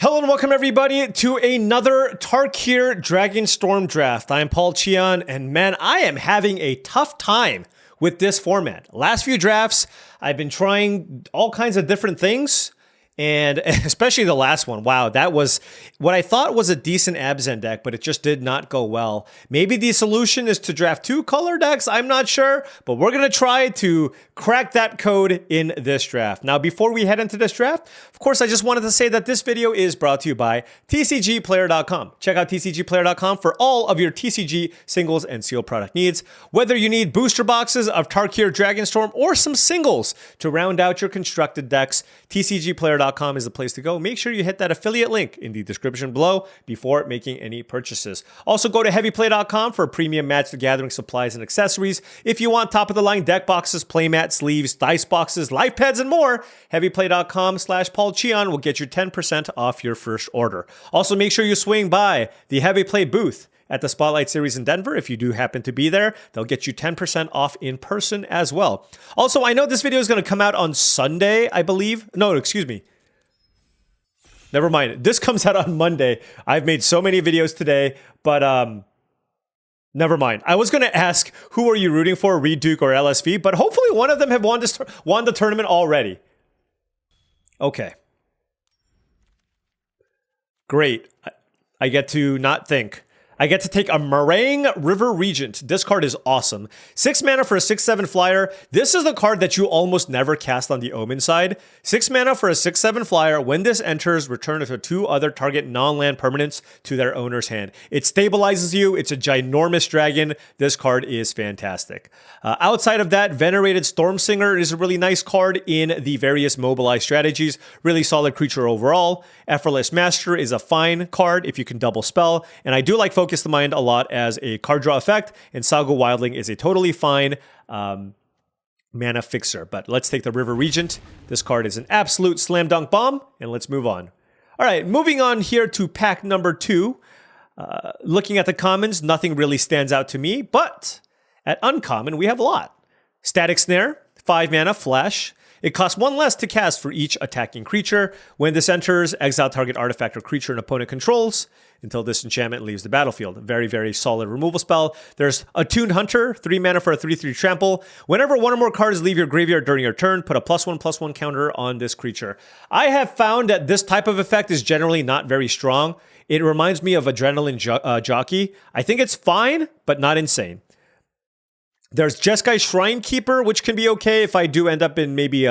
Hello and welcome everybody to another Tarkir Dragonstorm draft. I'm Paul Cheon, and man, I am having a tough time with this format. Last few drafts, I've been trying all kinds of different things, and especially the last one. Wow, that was what I thought was a decent Abzan deck, but it just did not go well. Maybe the solution is to draft 2 color decks, I'm not sure, but we're going to try to crack that code in this draft. Now, before we head into this draft, of course, I just wanted to say that this video is brought to you by TCGplayer.com. Check out TCGplayer.com for all of your TCG singles and sealed product needs. Whether you need booster boxes of Tarkir Dragonstorm or some singles to round out your constructed decks, TCGplayer.com is the place to go. Make sure you hit that affiliate link in the description below before making any purchases. Also, go to heavyplay.com for premium Magic the Gathering supplies and accessories. If you want top-of-the-line deck boxes, playmat, sleeves, dice boxes, life pads, and more, heavyplay.com/paulcheon will get you 10% off your first order. Also, make sure you swing by the Heavy Play booth at the Spotlight Series in Denver. If you do happen to be there, they'll get you 10% off in person as well. Also, I know this video is going to come out on Sunday, I believe. No, excuse me. Never mind. This comes out on Monday. I've made so many videos today, but never mind. I was going to ask, who are you rooting for, Reed Duke or LSV? But hopefully one of them have won the tournament already. Okay. Great. I get to not think. I get to take a Marang River Regent. This card is awesome. 6 mana for a 6/7 flyer. This is the card that you almost never cast on the Omen side. 6 mana for a 6/7 flyer. When this enters, return it to 2 other target non-land permanents to their owner's hand. It stabilizes you. It's a ginormous dragon. This card is fantastic. Outside of that, Venerated Stormsinger is a really nice card in the various mobilized strategies. Really solid creature overall. Effortless Master is a fine card if you can double spell. And I do like Focus the Mind a lot as a card draw effect, and Sago Wildling is a totally fine mana fixer. But let's take the River Regent. This card is an absolute slam dunk bomb, and let's move on. All right, moving on here to pack number 2. Looking at the commons, nothing really stands out to me, but at uncommon, we have a lot. Static Snare, 5 mana, flash. It costs 1 less to cast for each attacking creature. When this enters, exile target artifact or creature an opponent controls until this enchantment leaves the battlefield. Very, very solid removal spell. There's Attuned Hunter, 3 mana for a 3/3 trample. Whenever 1 or more cards leave your graveyard during your turn, put a +1/+1 counter on this creature. I have found that this type of effect is generally not very strong. It reminds me of Adrenaline Jockey. I think it's fine, but not insane. There's Jeskai Shrinekeeper, which can be okay if I do end up in maybe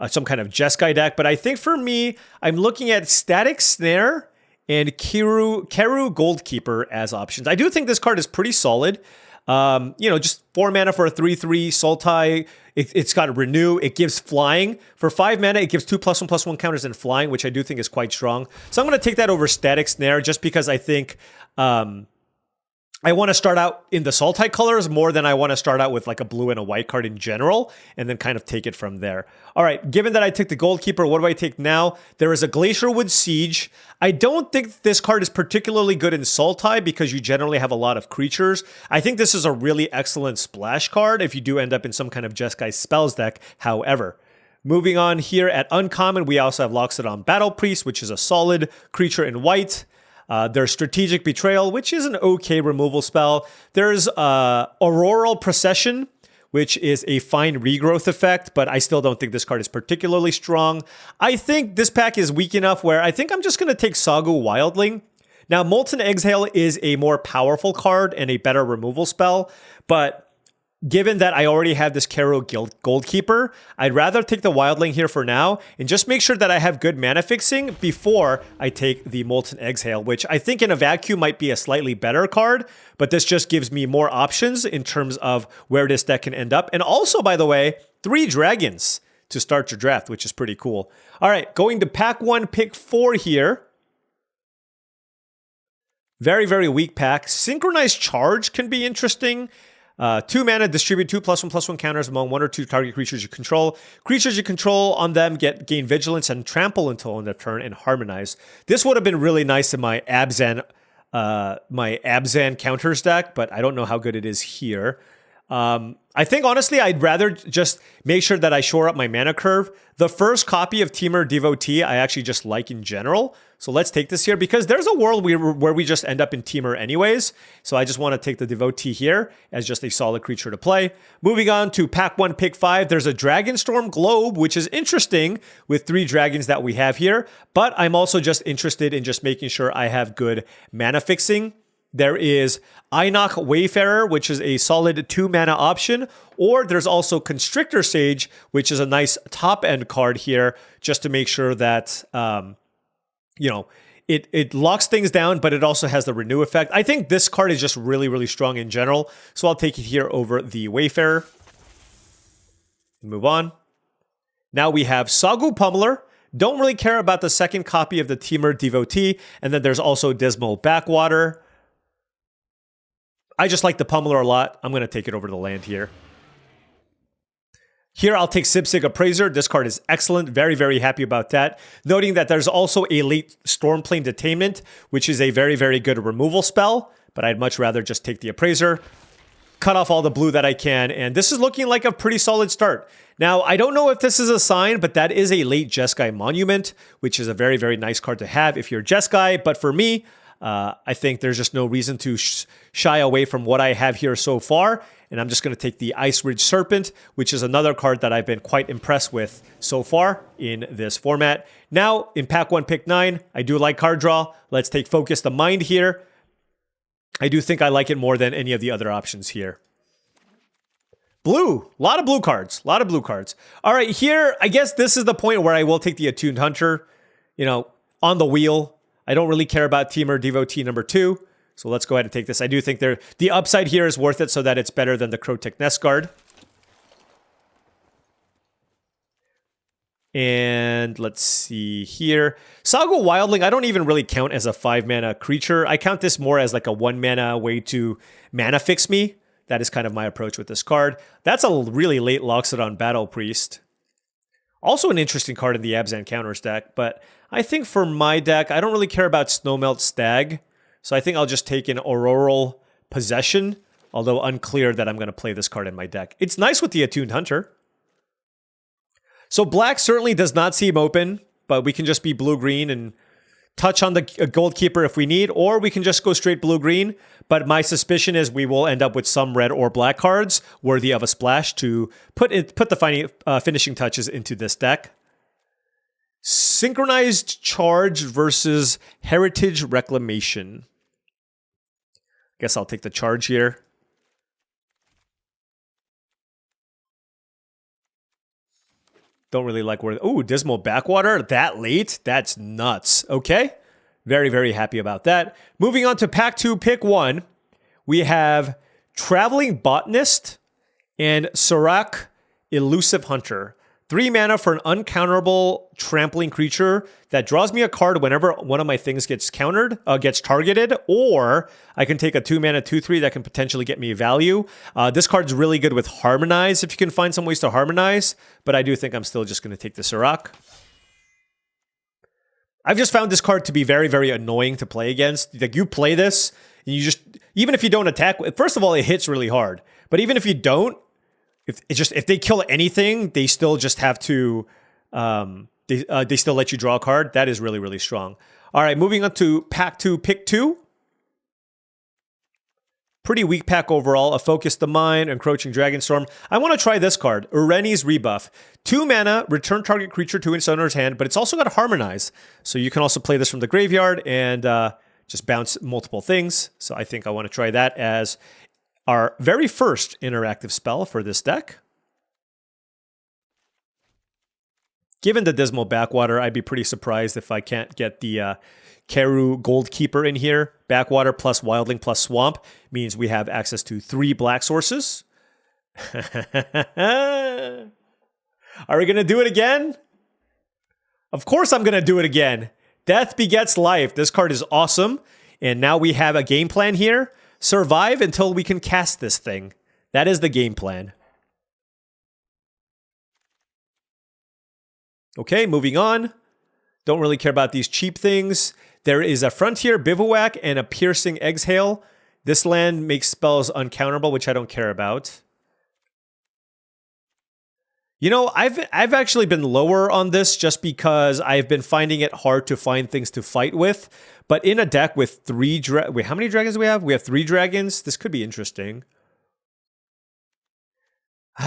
some kind of Jeskai deck. But I think for me, I'm looking at Static Snare and Keru Goldkeeper as options. I do think this card is pretty solid. You know, just 4 mana for a 3/3 Sultai. It's got a Renew. It gives flying. For 5 mana, it gives 2 +1/+1 counters and flying, which I do think is quite strong. So I'm going to take that over Static Snare just because I think I want to start out in the Sultai colors more than I want to start out with like a blue and a white card in general, and then kind of take it from there. All right, given that I took the Goldkeeper, what do I take now? There is a Glacierwood Siege. I don't think this card is particularly good in Sultai because you generally have a lot of creatures. I think this is a really excellent splash card if you do end up in some kind of Jeskai Spells deck, however. Moving on here at uncommon, we also have Loxodon Battle Priest, which is a solid creature in white. There's Strategic Betrayal, which is an okay removal spell. There's Auroral Procession, which is a fine regrowth effect, but I still don't think this card is particularly strong. I think this pack is weak enough where I think I'm just going to take Sago Wildling. Now, Molten Exhale is a more powerful card and a better removal spell, but given that I already have this Keru Goldkeeper, I'd rather take the Wildling here for now and just make sure that I have good mana fixing before I take the Molten Exhale, which I think in a vacuum might be a slightly better card, but this just gives me more options in terms of where this deck can end up. And also, by the way, 3 dragons to start your draft, which is pretty cool. All right, going to pack 1, pick 4 here. Very, very weak pack. Synchronized Charge can be interesting. 2 mana, distribute 2 +1/+1 counters among 1 or 2 target creatures you control. Creatures you control on them gain vigilance and trample until end of turn and harmonize. This would have been really nice in my Abzan counters deck, but I don't know how good it is here. I think, honestly, I'd rather just make sure that I shore up my mana curve. The first copy of Temur Devotee I actually just like in general, So let's take this here because there's a world where we just end up in Temur anyways. So I just want to take the Devotee here as just a solid creature to play. Moving on to pack 1, pick 5. There's a Dragonstorm Globe, which is interesting with 3 dragons that we have here. But I'm also just interested in just making sure I have good mana fixing. There is Einok Wayfarer, which is a solid 2 mana option. Or there's also Constrictor Sage, which is a nice top end card here just to make sure that... you know, it locks things down, but it also has the renew effect. I think this card is just really, really strong in general. So I'll take it here over the Wayfarer. Move on. Now we have Sagu Pummeler. Don't really care about the second copy of the Temur Devotee. And then there's also Dismal Backwater. I just like the Pummeler a lot. I'm going to take it over to the land here. Here, I'll take Sipsig Appraiser. This card is excellent. Very, very happy about that. Noting that there's also a late Stormplane Detainment, which is a very, very good removal spell. But I'd much rather just take the Appraiser, cut off all the blue that I can, and this is looking like a pretty solid start. Now, I don't know if this is a sign, but that is a late Jeskai Monument, which is a very, very nice card to have if you're Jeskai. But for me, I think there's just no reason to shy away from what I have here so far. And I'm just going to take the Ice Ridge Serpent, which is another card that I've been quite impressed with so far in this format. Now, in pack 1, pick 9, I do like card draw. Let's take Focus the Mind here. I do think I like it more than any of the other options here. Blue. A lot of blue cards. A lot of blue cards. All right, here, I guess this is the point where I will take the Attuned Hunter, you know, on the wheel. I don't really care about Temur Devotee number 2. So let's go ahead and take this. I do think the upside here is worth it so that it's better than the Crotek Nest Guard. And let's see here. Sagu Wildling, I don't even really count as a 5-mana creature. I count this more as like a 1-mana way to mana fix me. That is kind of my approach with this card. That's a really late Loxodon Battle Priest. Also an interesting card in the Abzan Counters deck, but I think for my deck, I don't really care about Snowmelt Stag. So I think I'll just take an Auroral Possession, although unclear that I'm going to play this card in my deck. It's nice with the Attuned Hunter. So black certainly does not seem open, but we can just be blue-green and touch on the Gold Keeper if we need, or we can just go straight blue-green. But my suspicion is we will end up with some red or black cards worthy of a splash to put the finishing touches into this deck. Synchronized Charge versus Heritage Reclamation. Guess I'll take the charge here. Don't really like where... Ooh, Dismal Backwater. That late? That's nuts. Okay. Very, very happy about that. Moving on to pack 2, pick 1. We have Traveling Botanist and Serac Elusive Hunter. 3 mana for an uncounterable trampling creature that draws me a card whenever one of my things gets targeted, or I can take a 2 mana 2/3 that can potentially get me value. This card's really good with Harmonize if you can find some ways to harmonize, but I do think I'm still just going to take the Serac. I've just found this card to be very, very annoying to play against. Like, you play this, and you just, even if you don't attack, first of all, it hits really hard, but even if you don't, if they kill anything, they still just have to they still let you draw a card. That is really, really strong. All right, moving on to pack 2, pick 2. Pretty weak pack overall. A Focus the Mind, Encroaching Dragonstorm. I want to try this card, Ureni's Rebuff. 2 mana, return target creature to its owner's hand, but it's also got Harmonize. So you can also play this from the graveyard and just bounce multiple things. So I think I want to try that as our very first interactive spell for this deck. Given the Dismal Backwater, I'd be pretty surprised if I can't get the Keru Gold Keeper in here. Backwater plus Wildling plus Swamp means we have access to 3 black sources. Are we going to do it again? Of course I'm going to do it again. Death begets life. This card is awesome. And now we have a game plan here. Survive until we can cast this thing. That is the game plan. Okay, moving on. Don't really care about these cheap things. There is a Frontier Bivouac and a Piercing Exhale. This land makes spells uncounterable, which I don't care about. You know, I've actually been lower on this just because I've been finding it hard to find things to fight with. But in a deck with wait, how many dragons do we have? We have 3 dragons. This could be interesting.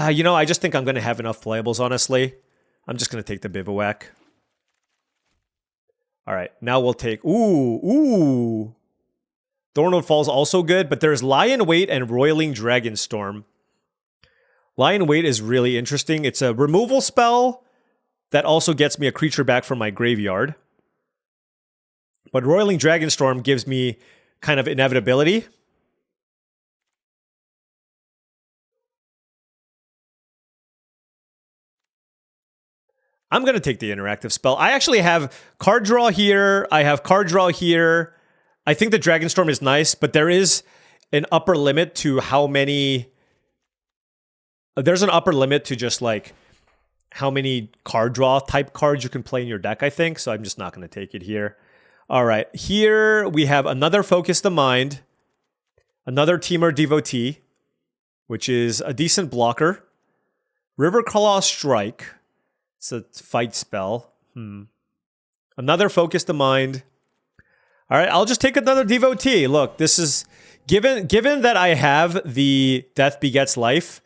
You know, I just think I'm going to have enough playables, honestly. I'm just going to take the Bivouac. All right, now we'll take... Ooh. Thornwood Fall's also good, but there's Lion Wait and Roiling Dragonstorm. Lion Wait is really interesting. It's a removal spell that also gets me a creature back from my graveyard. But Roiling Dragonstorm gives me kind of inevitability. I'm going to take the interactive spell. I actually have card draw here. I have card draw here. I think the Dragonstorm is nice, but there is an upper limit to how many... There's an upper limit to just like how many card draw type cards you can play in your deck, I think. So I'm just not going to take it here. All right. Here we have another Focus the Mind. Another Temur Devotee, which is a decent blocker. Riverclaw Strike. It's a fight spell. Another Focus the Mind. All right, I'll just take another Devotee. Look, this is... Given that I have the Death Begets Life,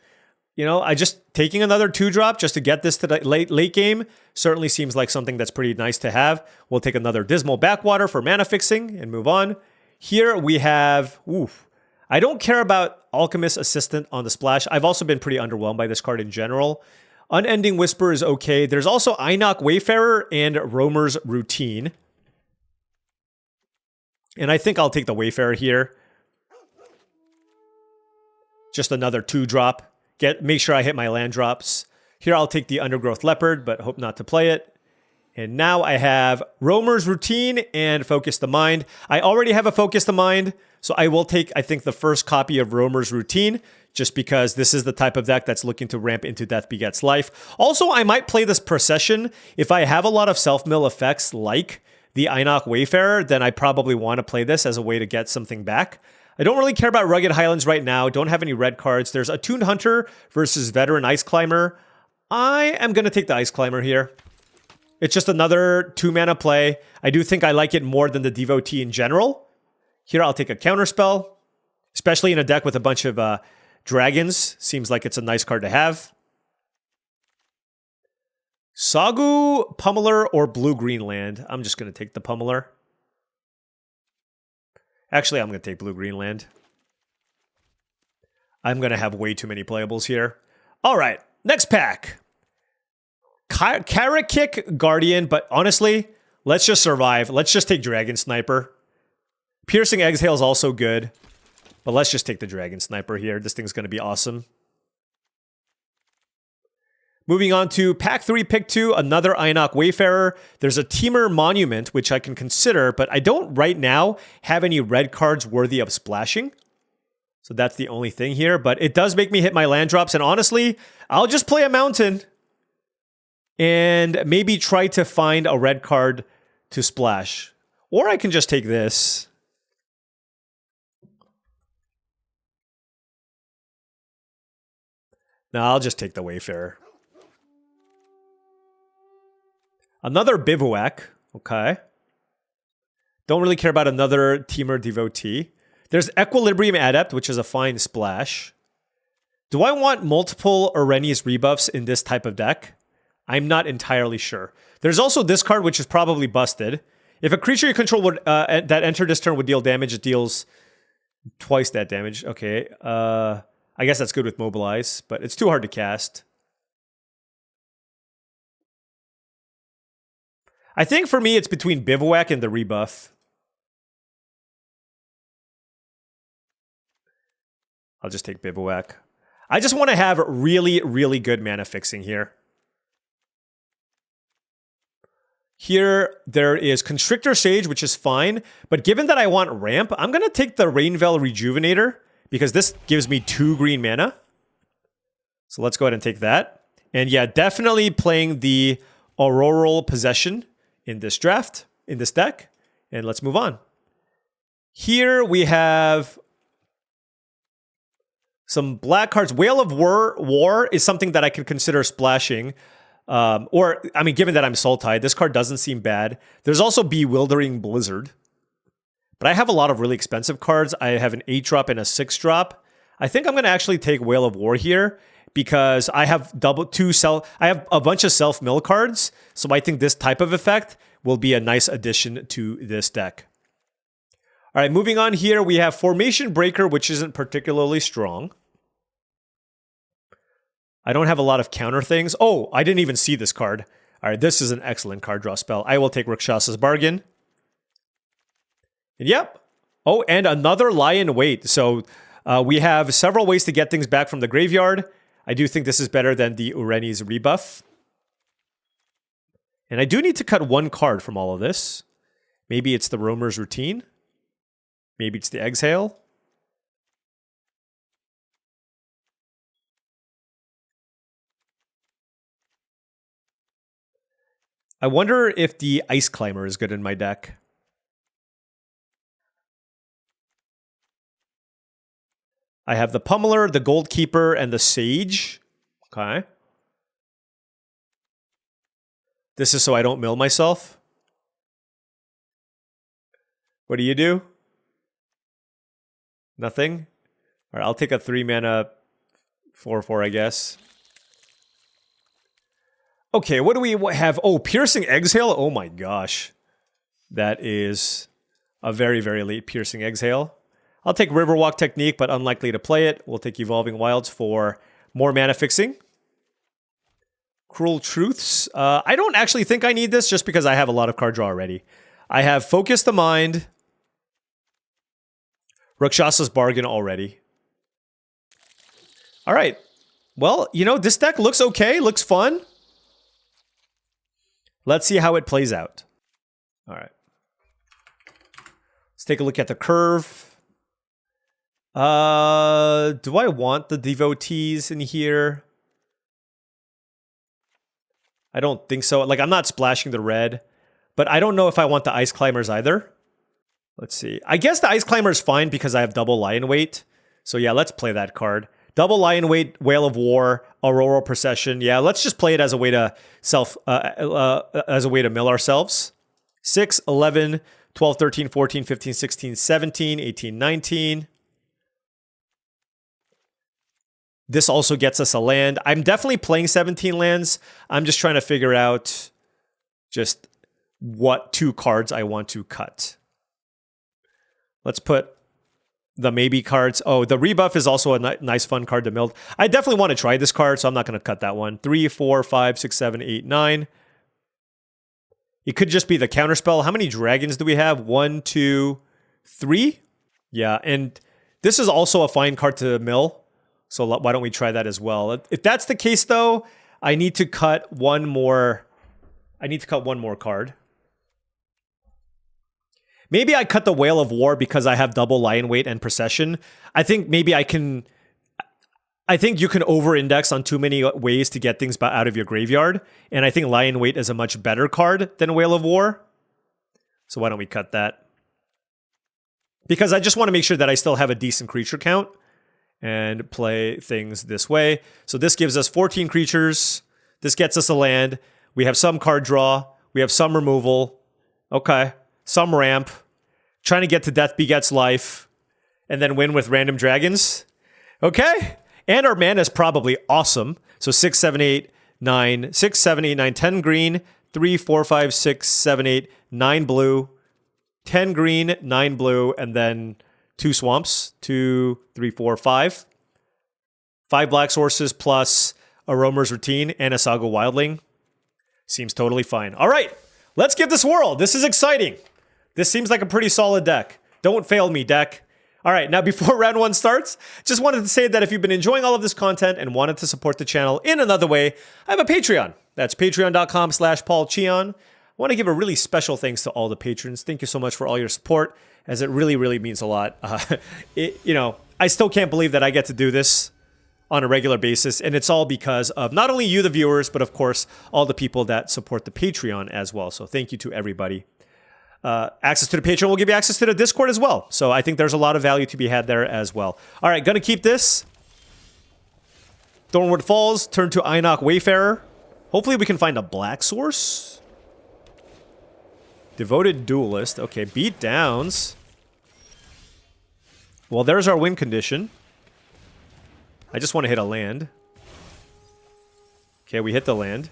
you know, I just... Taking another 2-drop just to get this to the late game certainly seems like something that's pretty nice to have. We'll take another Dismal Backwater for mana fixing and move on. Here we have... I don't care about Alchemist Assistant on the splash. I've also been pretty underwhelmed by this card in general. Unending Whisper is okay. There's also Einok Wayfarer and Roamer's Routine. And I think I'll take the Wayfarer here. Just another 2-drop. Make sure I hit my land drops. Here I'll take the Undergrowth Leopard, but hope not to play it. And now I have Roamer's Routine and Focus the Mind. I already have a Focus the Mind, so I will take, I think, the first copy of Roamer's Routine, just because this is the type of deck that's looking to ramp into Death Begets Life. Also, I might play this Procession. If I have a lot of self-mill effects like the Einok Wayfarer, then I probably want to play this as a way to get something back. I don't really care about Rugged Highlands right now. Don't have any red cards. There's Attuned Hunter versus Veteran Ice Climber. I am going to take the Ice Climber here. It's just another 2-mana play. I do think I like it more than the Devotee in general. Here I'll take a Counterspell, especially in a deck with a bunch of dragons. Seems like it's a nice card to have. Sagu, Pummeler, or Blue-Green Land. I'm just going to take the Pummeler. Actually, I'm going to take Blue-Green Land. I'm going to have way too many playables here. All right, next pack. Karakik Guardian, but honestly, let's just survive. Let's just take Dragon Sniper. Piercing Exhale is also good, but let's just take the Dragon Sniper here. This thing's going to be awesome. Moving on to pack 3, pick 2, another Einok Wayfarer. There's a Temur Monument, which I can consider, but I don't right now have any red cards worthy of splashing. So that's the only thing here, but it does make me hit my land drops, and honestly, I'll just play a Mountain and maybe try to find a red card to splash. Or I can just take this. No, I'll just take the Wayfarer. Another Bivouac. Okay. Don't really care about another Temur Devotee. There's Equilibrium Adept, which is a fine splash. Do I want multiple Areni's rebuffs in this type of deck? I'm not entirely sure. There's also this card, which is probably busted. If a creature you control would that entered this turn would deal damage, it deals twice that damage. Okay. I guess that's good with Mobilize, but it's too hard to cast. I think for me, it's between Bivouac and the rebuff. I'll just take Bivouac. I just want to have really, really good mana fixing here. Here, there is Constrictor Sage, which is fine. But given that I want ramp, I'm going to take the Rainveil Rejuvenator, because this gives me 2 green mana. So let's go ahead and take that. And yeah, definitely playing the Auroral Possession in this draft, in this deck. And let's move on. Here we have Some black cards. Whale of War is something that I could consider splashing. Or, I mean, given that I'm Sultai, this card doesn't seem bad. There's also Bewildering Blizzard. But I have a lot of really expensive cards. I have an 8-drop and a 6-drop. I think I'm going to actually take Whale of War here because I have I have a bunch of self-mill cards. So I think this type of effect will be a nice addition to this deck. All right, moving on here, we have Formation Breaker, which isn't particularly strong. I don't have a lot of counter things. Oh, I didn't even see this card. All right, this is an excellent card draw spell. I will take Rakshas's Bargain. And yep. Oh, and another Lie in Wait. So we have several ways to get things back from the graveyard. I do think this is better than the Ureni's Rebuff. And I do need to cut one card from all of this. Maybe it's the Roamer's Routine. Maybe it's the Exhale. I wonder if the Ice Climber is good in my deck. I have the Pummeler, the Goldkeeper, and the Sage. Okay. This is so I don't mill myself. What do you do? Nothing? All right, I'll take a 3-mana 4/4, I guess. Okay, what do we have? Oh, Piercing Exhale? Oh my gosh. That is a very, very late Piercing Exhale. I'll take Riverwalk Technique, but unlikely to play it. We'll take Evolving Wilds for more mana fixing. Cruel Truths. I don't actually think I need this just because I have a lot of card draw already. I have Focus the Mind, Rakshas's Bargain already. All right. Well, you know, this deck looks okay, looks fun. Let's see how it plays out. All right. Let's take a look at the curve. Do I want the Devotees in here? I don't think so. Like, I'm not splashing the red, but I don't know if I want the Ice Climbers either. Let's see. I guess the Ice Climber is fine because I have double Lion Weight. So yeah, let's play that card. Double Lion Weight, Whale of War, Aurora Procession. Yeah, let's just play it as a way to mill ourselves. 6, 11, 12, 13, 14, 15, 16, 17, 18, 19. This also gets us a land. I'm definitely playing 17 lands. I'm just trying to figure out just what 2 cards I want to cut. Let's put the maybe cards. Oh, the Rebuff is also a nice fun card to mill. I definitely want to try this card, so I'm not going to cut that one. 3, 4, 5, 6, 7, 8, 9. It could just be the counterspell. How many dragons do we have? 1, 2, 3? Yeah, and this is also a fine card to mill. So why don't we try that as well? If that's the case, though, I need to cut one more. I need to cut one more card. Maybe I cut the Whale of War because I have double Lion Weight and Procession. I think maybe I can. I think you can over-index on too many ways to get things out of your graveyard, and I think Lion Weight is a much better card than Whale of War. So why don't we cut that? Because I just want to make sure that I still have a decent creature count and play things this way. So this gives us 14 creatures. This gets us a land. We have some card draw. We have some removal. Okay. Some ramp. Trying to get to Death Begets Life. And then win with random dragons. Okay. And our mana is probably awesome. So 6, 7, 8, 9. 6, 7, 8, 9, 10 green. 3, 4, 5, 6, 7, 8, 9 blue. 10 green, 9 blue, and then 2 swamps, 2, 3, 4, 5. 5 black sources plus a Roamer's Routine and a Saga Wildling. Seems totally fine. All right, let's give this a whirl. This is exciting. This seems like a pretty solid deck. Don't fail me, deck. All right, now before round 1 starts, just wanted to say that if you've been enjoying all of this content and wanted to support the channel in another way, I have a Patreon. That's patreon.com/paulcheon. I want to give a really special thanks to all the patrons. Thank you so much for all your support, as it really, really means a lot. I still can't believe that I get to do this on a regular basis, and it's all because of not only you, the viewers, but of course, all the people that support the Patreon as well. So thank you to everybody. Access to the Patreon will give you access to the Discord as well. So I think there's a lot of value to be had there as well. All right, gonna keep this. Thornwood Falls, turn to Einok Wayfarer. Hopefully we can find a black source. Devoted Duelist. Okay, beat downs. Well, there's our win condition. I just want to hit a land. Okay, we hit the land.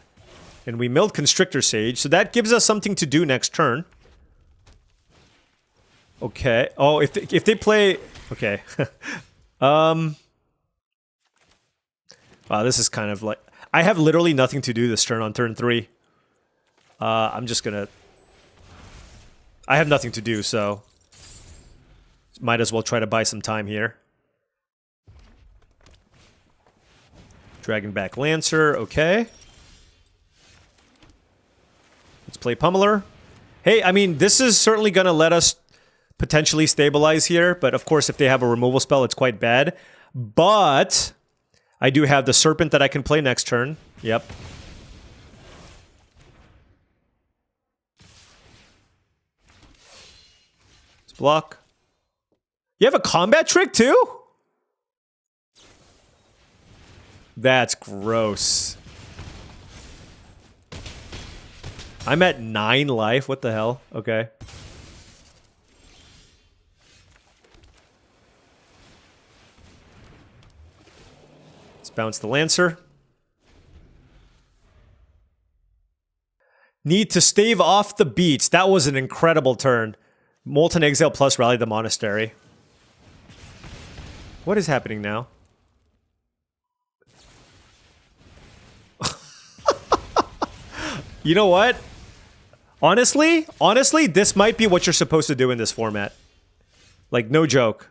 And we milled Constrictor Sage, so that gives us something to do next turn. Okay. Oh, if they play... Okay. Wow, this is kind of like... I have literally nothing to do this turn on turn 3. I'm just gonna... I have nothing to do, so... Might as well try to buy some time here. Dragonback Lancer, okay. Let's play Pummeler. Hey, I mean, this is certainly gonna let us potentially stabilize here, but of course if they have a removal spell, it's quite bad. But... I do have the Serpent that I can play next turn. Yep. Let's block. You have a combat trick too? That's gross. I'm at 9 life. What the hell? Okay. Bounce the Lancer. Need to stave off the beats. That was an incredible turn. Molten Exile plus Rally the Monastery. What is happening now? You know what? Honestly, this might be what you're supposed to do in this format. Like, no joke.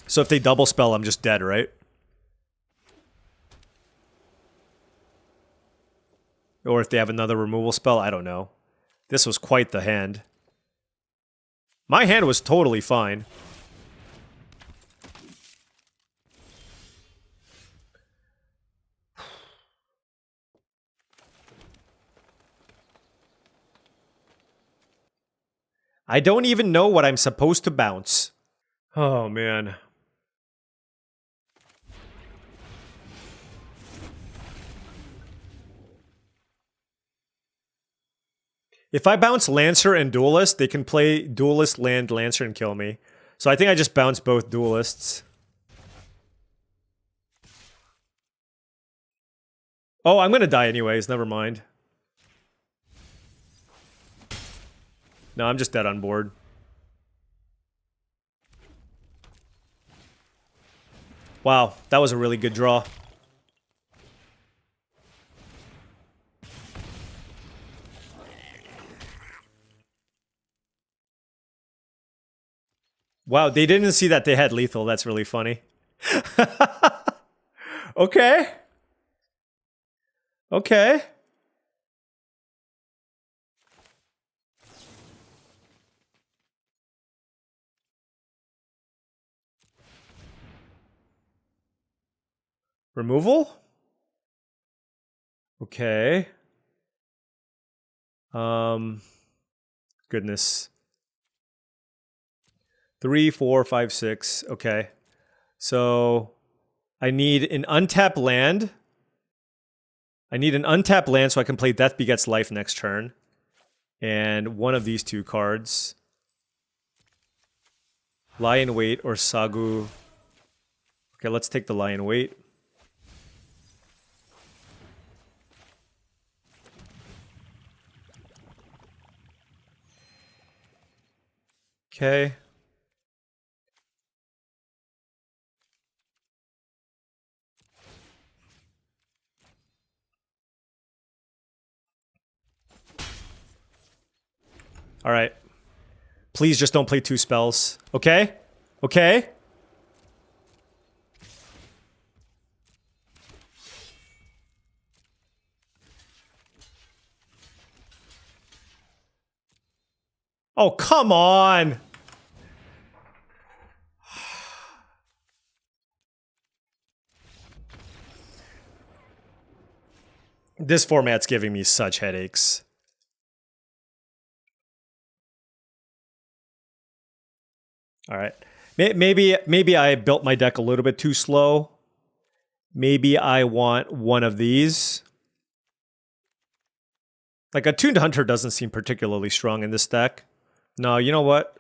So if they double spell, I'm just dead, right? Or if they have another removal spell, I don't know. This was quite the hand. My hand was totally fine. I don't even know what I'm supposed to bounce. Oh, man. If I bounce Lancer and Duelist, they can play Duelist, land, Lancer, and kill me. So I think I just bounce both Duelists. Oh, I'm gonna die anyways, never mind. No, I'm just dead on board. Wow, that was a really good draw. Wow, they didn't see that they had lethal. That's really funny. Okay. Okay. Removal? Okay. Goodness. 3, 4, 5, 6. Okay. So I need an untapped land. I need an untapped land so I can play Death Begets Life next turn. And one of these two cards. Lie in Wait or Sagu. Okay, let's take the Lie in Wait. Okay. All right. Please just don't play 2 spells. Okay? Okay? Oh, come on! This format's giving me such headaches. All right. Maybe I built my deck a little bit too slow. Maybe I want one of these. Like Attuned Hunter doesn't seem particularly strong in this deck. No, you know what?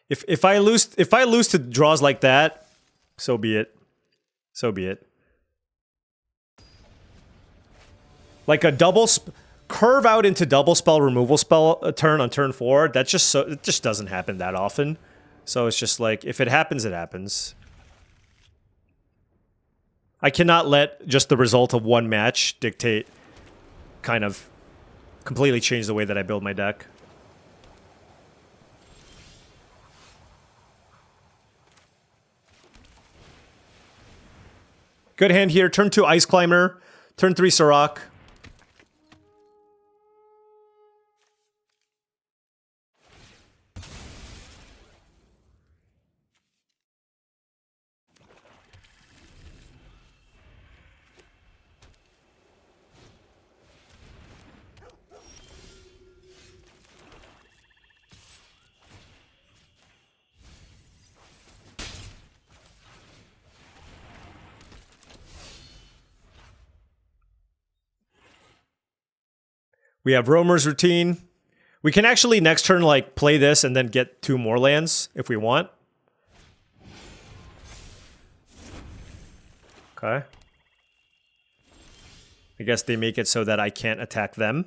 If I lose to draws like that, so be it. So be it. Like a double curve out into double spell removal spell a turn on turn 4. That's just so it just doesn't happen that often. So it's just like if it happens, it happens. I cannot let just the result of one match dictate, kind of completely change the way that I build my deck. Good hand here. Turn 2 Ice Climber. Turn 3 Sirach. We have Roamer's Routine. We can actually next turn like play this and then get 2 more lands if we want. Okay. I guess they make it so that I can't attack them.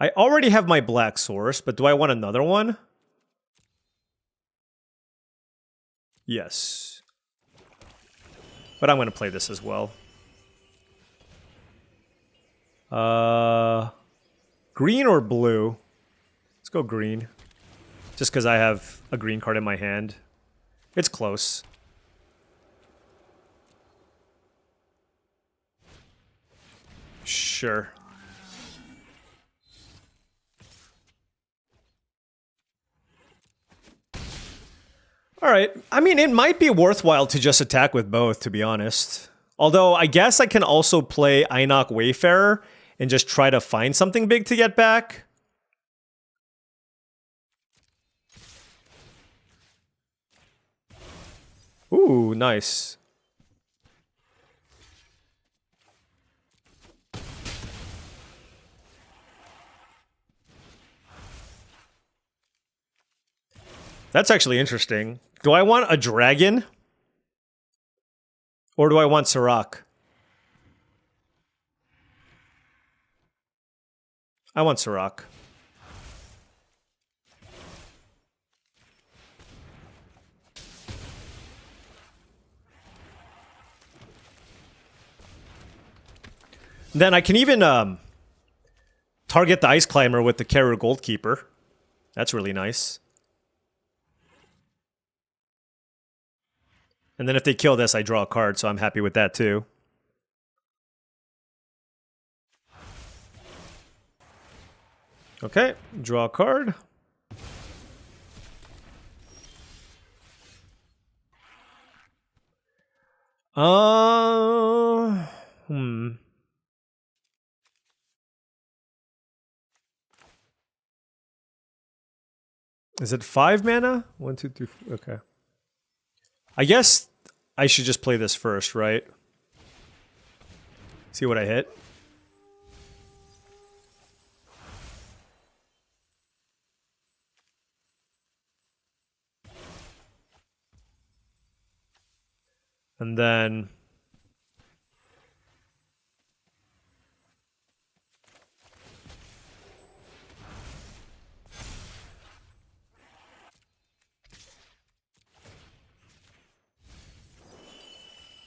I already have my black source, but do I want another one? Yes. But I'm going to play this as well. Green or blue? Let's go green. Just because I have a green card in my hand. It's close. Sure. All right. I mean, it might be worthwhile to just attack with both, to be honest. Although, I guess I can also play Einok Wayfarer and just try to find something big to get back. Ooh, nice. That's actually interesting. Do I want a dragon? Or do I want Sirach? I want Sirach. Then I can even target the Ice Climber with the Carrier Goldkeeper. That's really nice. And then if they kill this, I draw a card, so I'm happy with that too. Okay, draw a card. Is it 5 mana? 1, 2, 3, 4. Okay. I guess I should just play this first, right? See what I hit. And then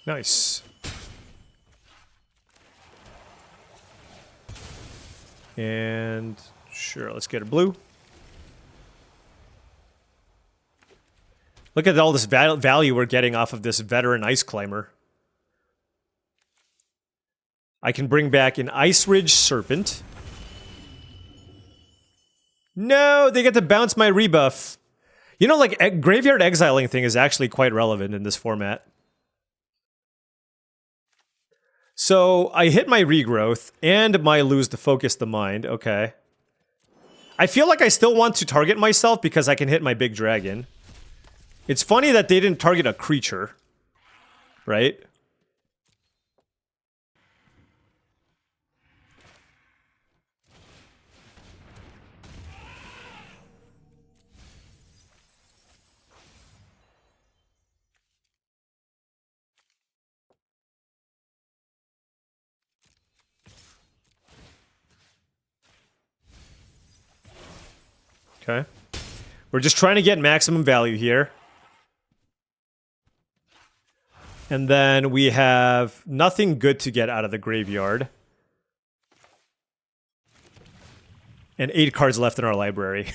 nice. And sure, let's get a blue. Look at all this value we're getting off of this veteran Ice Climber. I can bring back an Ice Ridge Serpent. No, they get to bounce my rebuff. You know, like, Graveyard Exiling thing is actually quite relevant in this format. So I hit my regrowth and my lose to focus the mind. Okay. I feel like I still want to target myself because I can hit my big dragon. It's funny that they didn't target a creature. Right? Okay. We're just trying to get maximum value here. And then we have nothing good to get out of the graveyard. And 8 cards left in our library.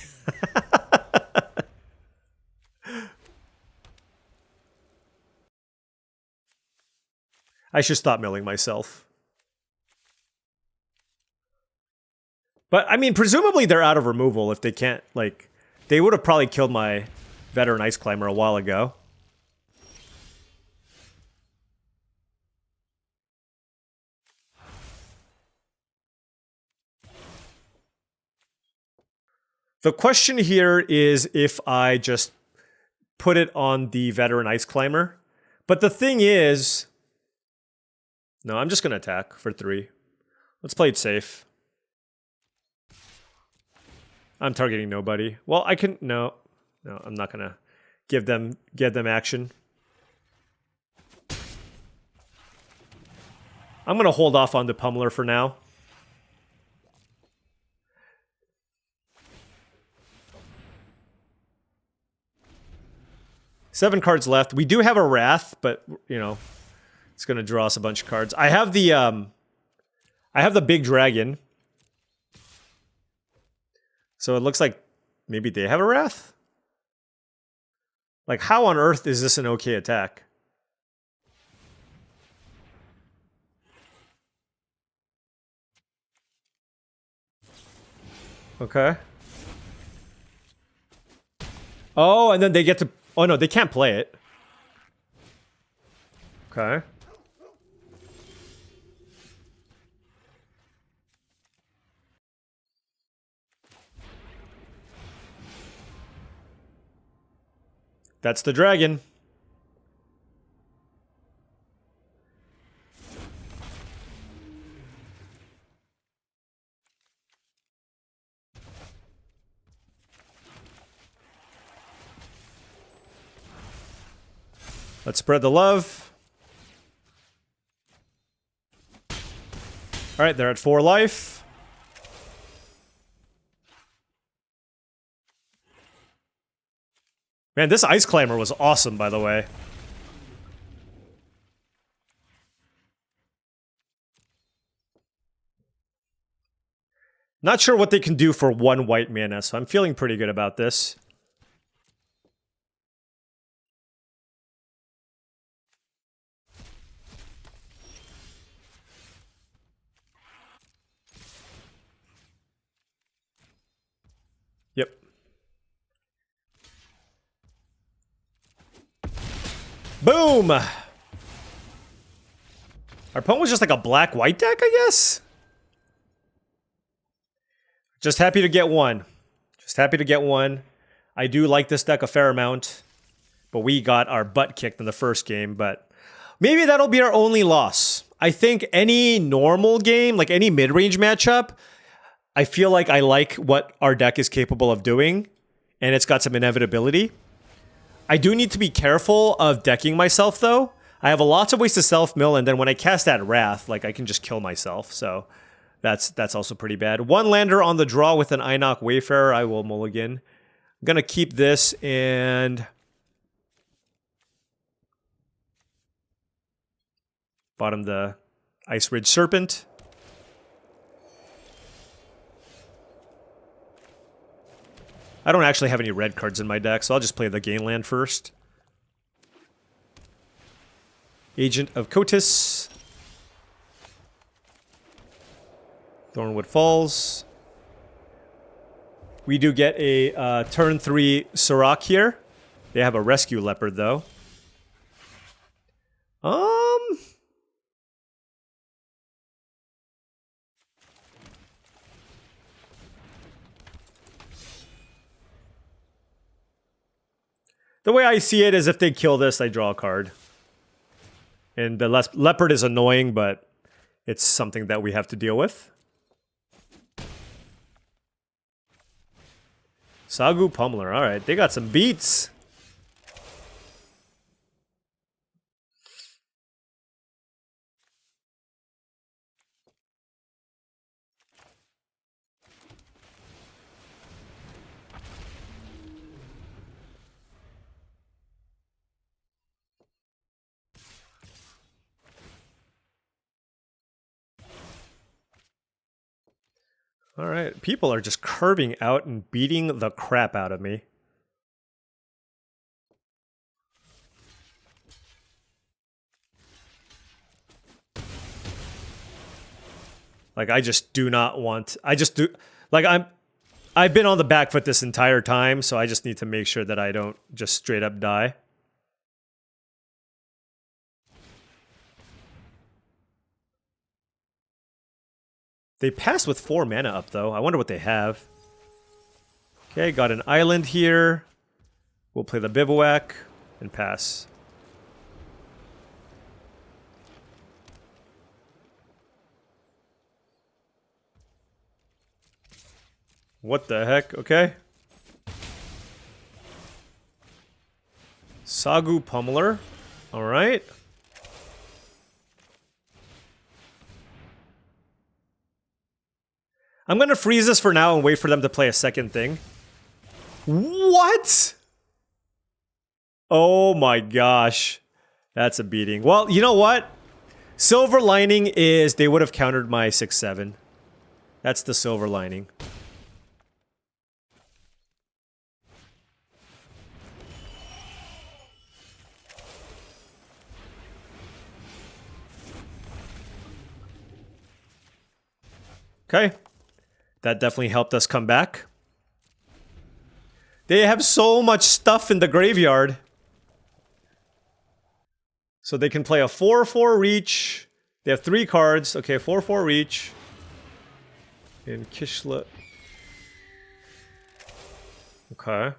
I should stop milling myself. But, I mean, presumably they're out of removal if they can't, like... They would have probably killed my Veteran Ice Climber a while ago. The question here is if I just put it on the Veteran Ice Climber. But the thing is... No, I'm just going to attack for 3. Let's play it safe. I'm targeting nobody. Well, I can... No, I'm not going to give them action. I'm going to hold off on the Pummeler for now. Seven cards left. We do have a Wrath, but, you know, it's going to draw us a bunch of cards. I have the big dragon. So it looks like maybe they have a Wrath? Like, how on earth is this an okay attack? Okay. Oh, and then they get to... Oh, no, they can't play it. Okay. That's the dragon. Let's spread the love. All right, they're at 4 life. Man, this Ice Climber was awesome, by the way. Not sure what they can do for 1 white mana, so I'm feeling pretty good about this. Yep. Boom! Our opponent was just like a black-white deck, I guess? Just happy to get one. Just happy to get one. I do like this deck a fair amount. But we got our butt kicked in the first game, but maybe that'll be our only loss. I think any normal game, like any mid-range matchup, I feel like I like what our deck is capable of doing, and it's got some inevitability. I do need to be careful of decking myself, though. I have lots of ways to self-mill, and then when I cast that Wrath, like, I can just kill myself, so that's also pretty bad. 1 lander on the draw with an Einok Wayfarer. I will mulligan. I'm going to keep this, and bottom the Ice Ridge Serpent. I don't actually have any red cards in my deck, so I'll just play the Gain Land first. Agent of Kotis. Thornwood Falls. We do get a turn 3 Sirach here. They have a Rescue Leopard, though. The way I see it is if they kill this, I draw a card. And the leopard is annoying, but it's something that we have to deal with. Sagu Pummeler. Alright, they got some beats. All right, people are just curving out and beating the crap out of me. Like, I just do not want... I just do... Like, I've been on the back foot this entire time, so I just need to make sure that I don't just straight up die. They passed with 4 mana up, though. I wonder what they have. Okay, got an island here. We'll play the Bivouac and pass. What the heck? Okay. Sagu Pummeler. Alright. I'm gonna freeze this for now and wait for them to play a second thing. What? Oh my gosh. That's a beating. Well, you know what? Silver lining is they would have countered my 6-7. That's the silver lining. Okay. That definitely helped us come back. They have so much stuff in the graveyard. So they can play a 4-4 reach. They have 3 cards. Okay, 4-4 reach. And Kishla. Okay.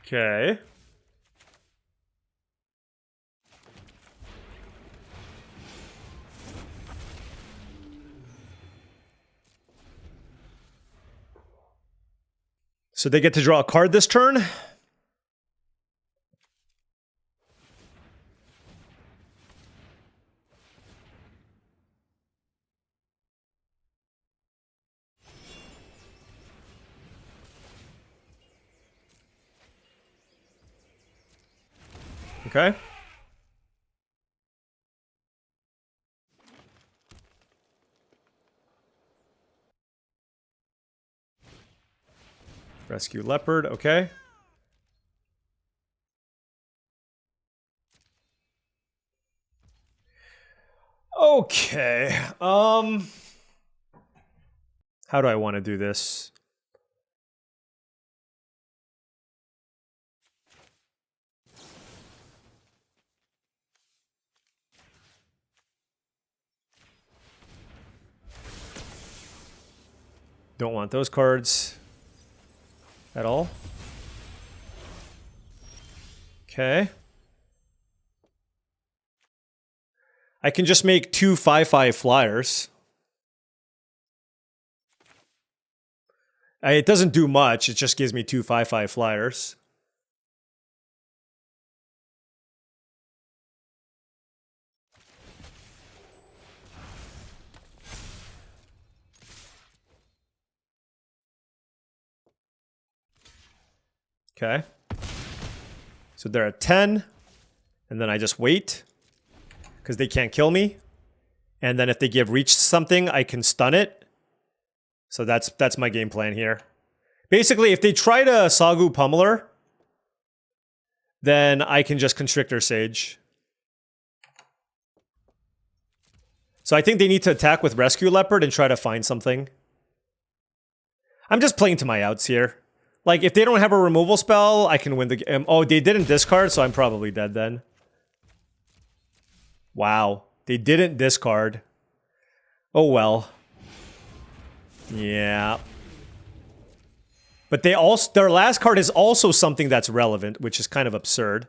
Okay. So they get to draw a card this turn. Okay. Rescue Leopard, okay. Okay. How do I want to do this? Don't want those cards at all. Okay. I can just make 2 5/5 flyers. It doesn't do much, it just gives me 2 5/5 flyers. Okay. So they're at 10. And then I just wait. Because they can't kill me. And then if they give reach something, I can stun it. So that's my game plan here. Basically, if they try to Sagu Pummeler, then I can just Constrictor Sage. So I think they need to attack with Rescue Leopard and try to find something. I'm just playing to my outs here. Like, if they don't have a removal spell, I can win the game. Oh, they didn't discard, so I'm probably dead then. Wow. They didn't discard. Oh well. Yeah. But their last card is also something that's relevant, which is kind of absurd.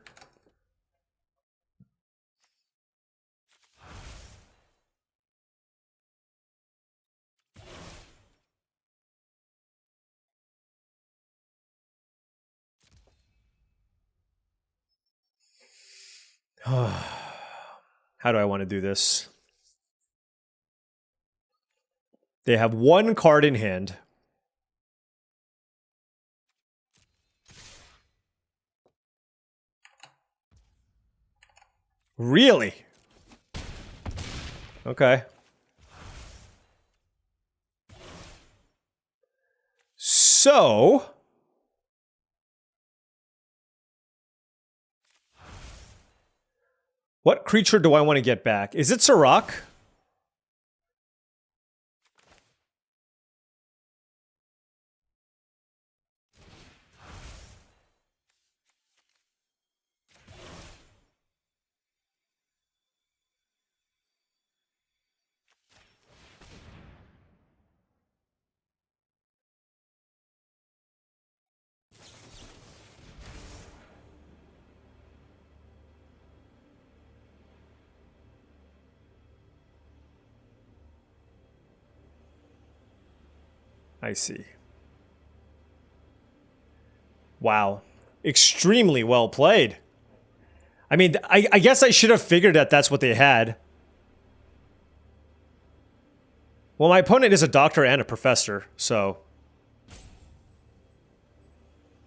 How do I want to do this? They have one card in hand. Really? Okay. So... what creature do I want to get back? Is it Sirach? I see. Wow. Extremely well played. I mean, I guess I should have figured that that's what they had. Well, my opponent is a doctor and a professor, so...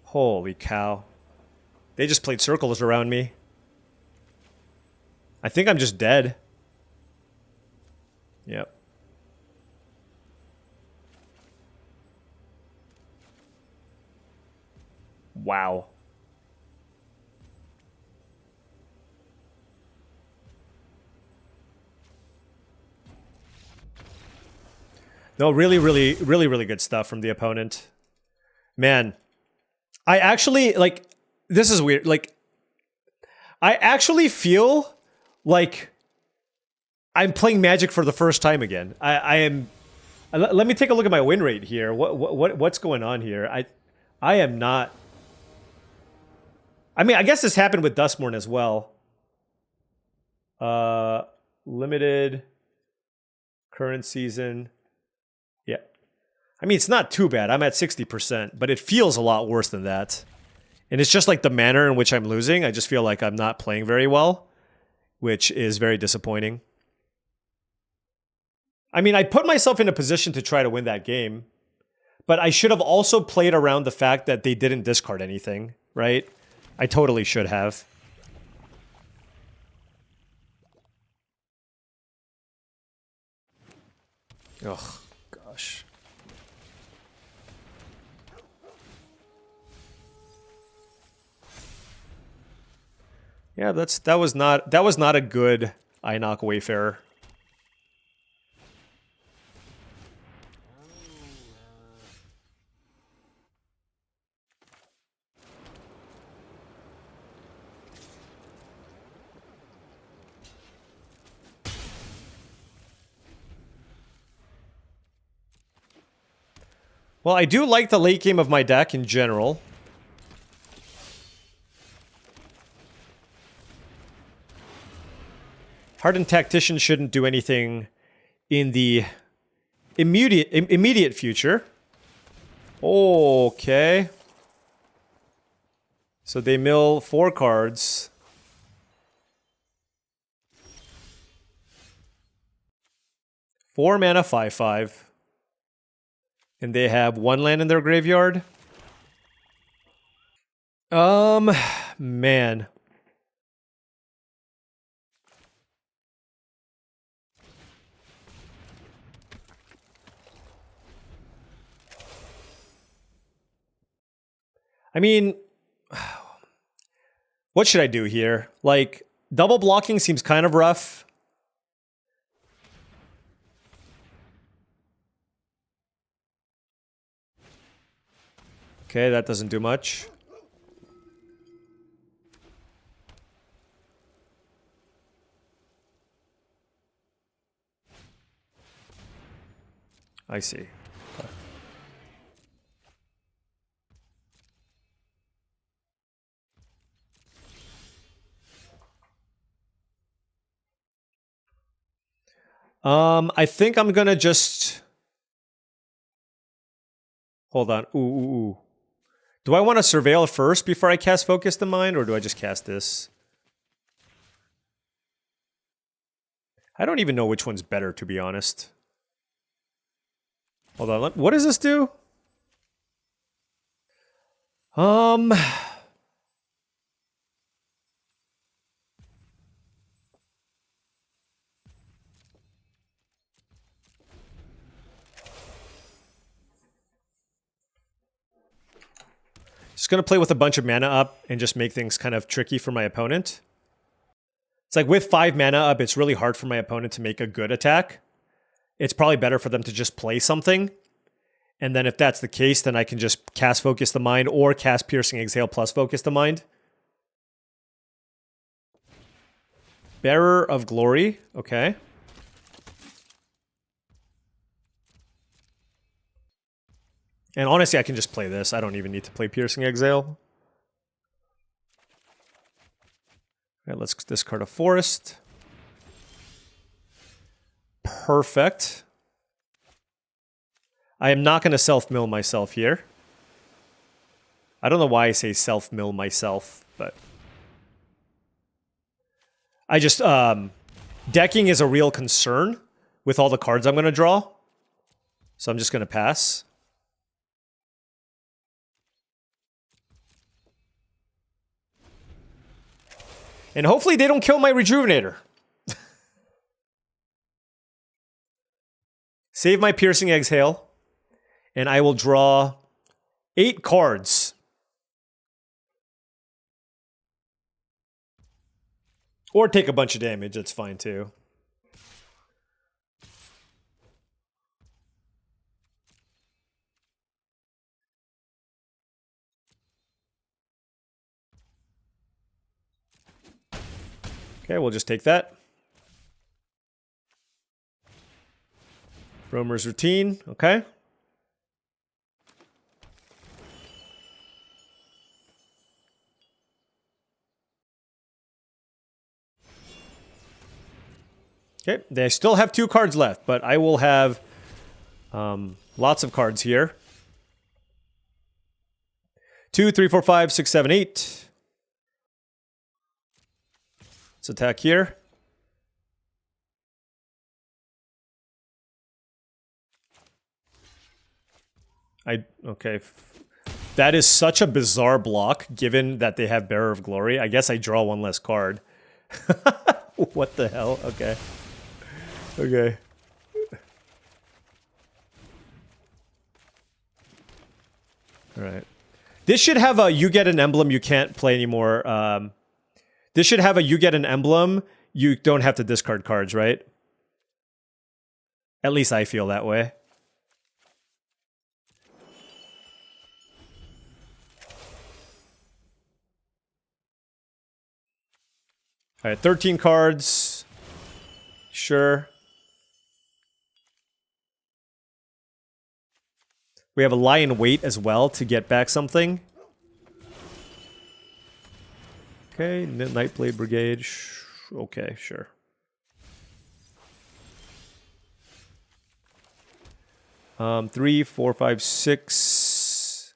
holy cow. They just played circles around me. I think I'm just dead. Yep. Wow. No, really good stuff from the opponent. Man, I actually, like, this is weird. Like, I actually feel like I'm playing Magic for the first time again. I am... let me take a look at my win rate here. What's going on here? I am not... I mean, I guess this happened with Dustborn as well. Limited, current season. Yeah. I mean, it's not too bad. I'm at 60%, but it feels a lot worse than that. And it's just like the manner in which I'm losing. I just feel like I'm not playing very well, which is very disappointing. I mean, I put myself in a position to try to win that game, but I should have also played around the fact that they didn't discard anything, right? I totally should have. Oh, gosh. Yeah, that was not a good Inoc Wayfarer. Well, I do like the late game of my deck in general. Hardened Tactician shouldn't do anything in the immediate future. Okay. So they mill 4 cards. Four mana, 5/5. And they have 1 land in their graveyard. Man. I mean, what should I do here? Like, double blocking seems kind of rough. Okay, that doesn't do much. I see. I think I'm gonna just hold on. Ooh. Do I want to surveil first before I cast Focus the Mind, or do I just cast this? I don't even know which one's better, to be honest. Hold on. What does this do? Just gonna play with a bunch of mana up and just make things kind of tricky for my opponent. It's like with 5 mana up, it's really hard for my opponent to make a good attack. It's probably better for them to just play something. And then if that's the case, then I can just cast Focus the Mind or cast Piercing Exhale plus Focus the Mind. Bearer of Glory, okay. And honestly, I can just play this. I don't even need to play Piercing Exhale. All right, let's discard a Forest. Perfect. I am not going to self-mill myself here. I don't know why I say self-mill myself, but... I just... decking is a real concern with all the cards I'm going to draw. So I'm just going to pass. And hopefully they don't kill my Rejuvenator. Save my Piercing Exhale. And I will draw 8 cards. Or take a bunch of damage, that's fine too. Okay, we'll just take that. Roamer's Routine, okay. Okay, they still have 2 cards left, but I will have lots of cards here. 2, 3, 4, 5, 6, 7, 8. Let's attack here. Okay. That is such a bizarre block, given that they have Bearer of Glory. I guess I draw 1 less card. What the hell? Okay. Okay. Alright. This should have a you get an emblem you can't play anymore. This should have a you get an emblem you don't have to discard cards, right? At least I feel that way. Alright, 13 cards. Sure. We have a lie in wait as well to get back something. Okay, Nightblade Brigade. Okay, sure. Um, 3, 4, 5, 6.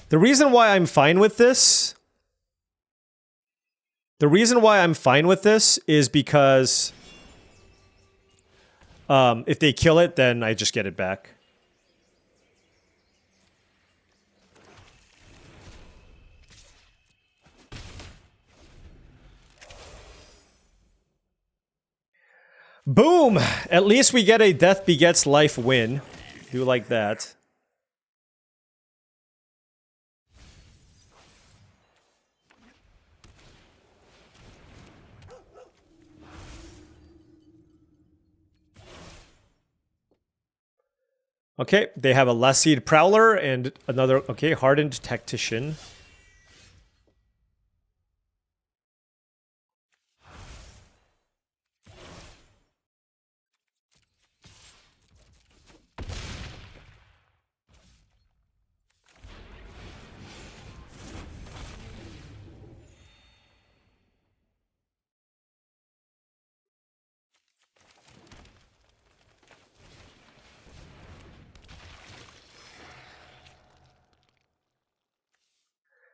The reason why I'm fine with this... is because if they kill it, then I just get it back. Boom! At least we get a Death Begets Life win. Do like that. Okay, they have a Lasseed Prowler and another, okay, Hardened Tactician.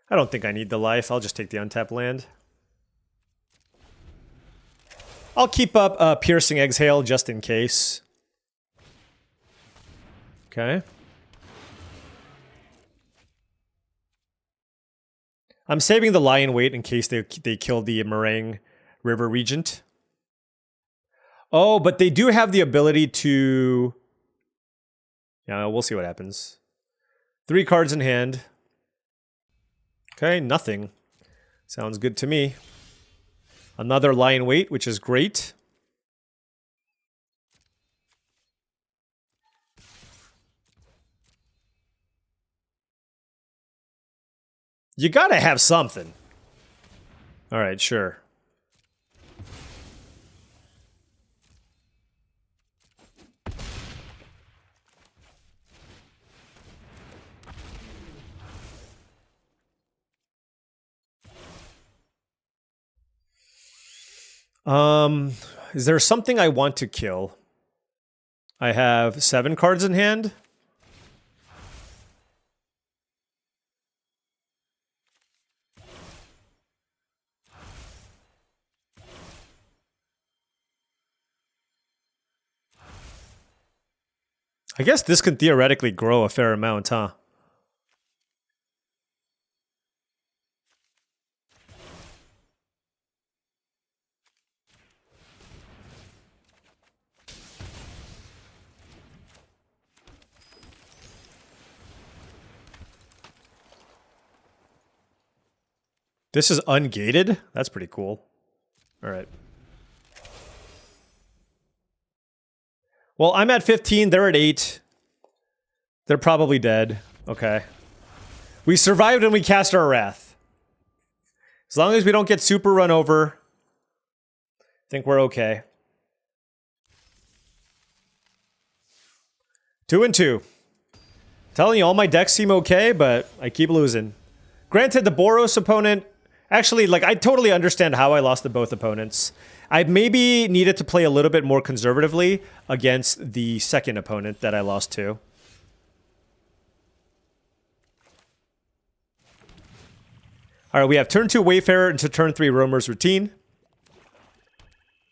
I don't think I need the life. I'll just take the untapped land. I'll keep up Piercing Exhale just in case. Okay. I'm saving the Lion Weight in case they kill the Marang River Regent. Oh, but they do have the ability to... Yeah, we'll see what happens. 3 cards in hand. Okay, nothing. Sounds good to me. Another Lion Weight, which is great. You gotta have something. All right, sure. Is there something I want to kill? I have 7 cards in hand. I guess this can theoretically grow a fair amount, huh? This is ungated? That's pretty cool. All right. Well, I'm at 15. They're at 8. They're probably dead. Okay. We survived and we cast our Wrath. As long as we don't get super run over, I think we're okay. 2 and 2. Telling you, all my decks seem okay, but I keep losing. Granted, the Boros opponent... Actually, like, I totally understand how I lost to both opponents. I maybe needed to play a little bit more conservatively against the second opponent that I lost to. All right, we have turn 2 Wayfarer into turn 3 Roamer's Routine.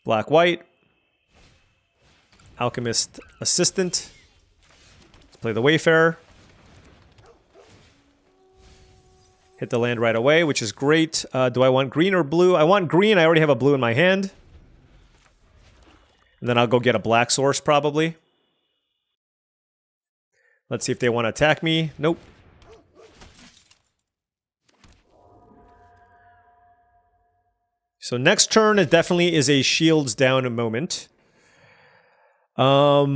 Black-white. Alchemist Assistant. Let's play the Wayfarer. Hit the land right away, which is great. Do I want green or blue? I want green. I already have a blue in my hand. And then I'll go get a black source, probably. Let's see if they want to attack me. Nope. So next turn, it definitely is a shields down moment. All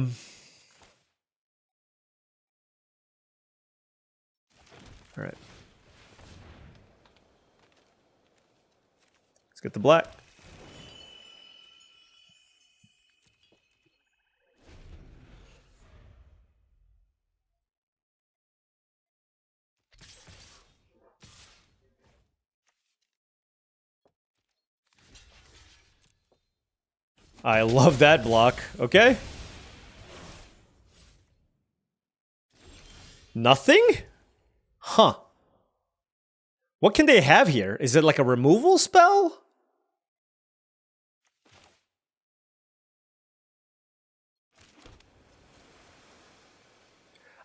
right. Let's get the black. I love that block. Okay. Nothing? Huh. What can they have here? Is it like a removal spell?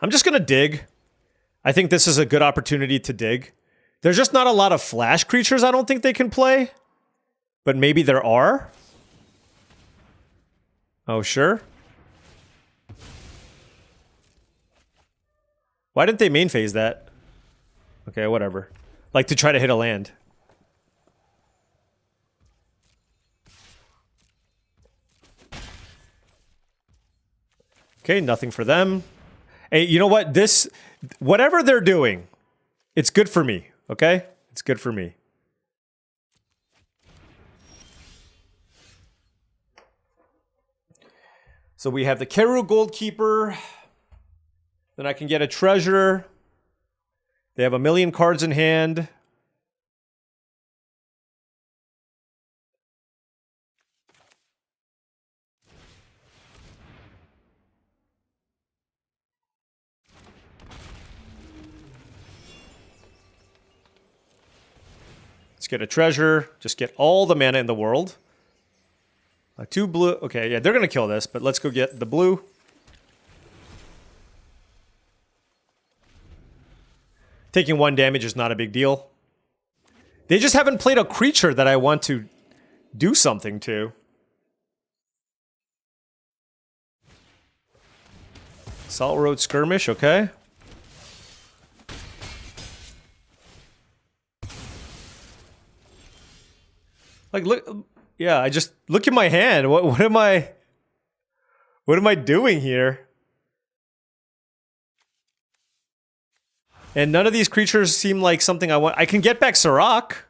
I'm just going to dig. I think this is a good opportunity to dig. There's just not a lot of flash creatures I don't think they can play. But maybe there are. Oh, sure. Why didn't they main phase that? Okay, whatever. Like to try to hit a land. Okay, nothing for them. Hey, you know what? This, whatever they're doing, it's good for me, okay? It's good for me. So we have the Keru Goldkeeper. Then I can get a treasure. They have 1,000,000 cards in hand. get a treasure. Just get all the mana in the world. 2 blue. Okay, yeah, they're going to kill this, but let's go get the blue. Taking 1 damage is not a big deal. They just haven't played a creature that I want to do something to. Salt Road Skirmish, okay. Like, look, yeah, I just look at my hand. What am I doing here? And none of these creatures seem like something I want. I can get back Sirach,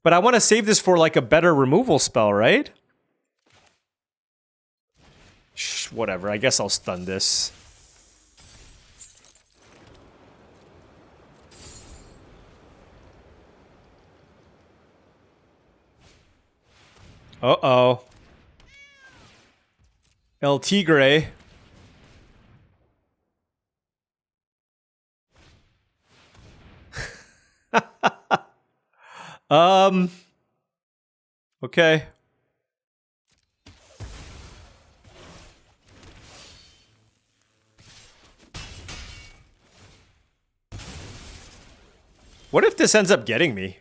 but I want to save this for like a better removal spell, right? Shh, whatever. I guess I'll stun this. Uh-oh. El Tigre. Okay. What if this ends up getting me?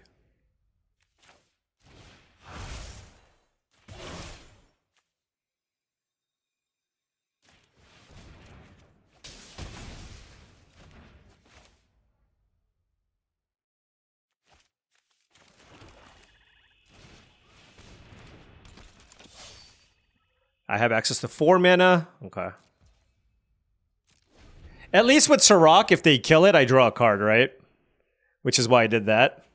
I have access to 4 mana. Okay. At least with Sirach, if they kill it, I draw a card, right? Which is why I did that.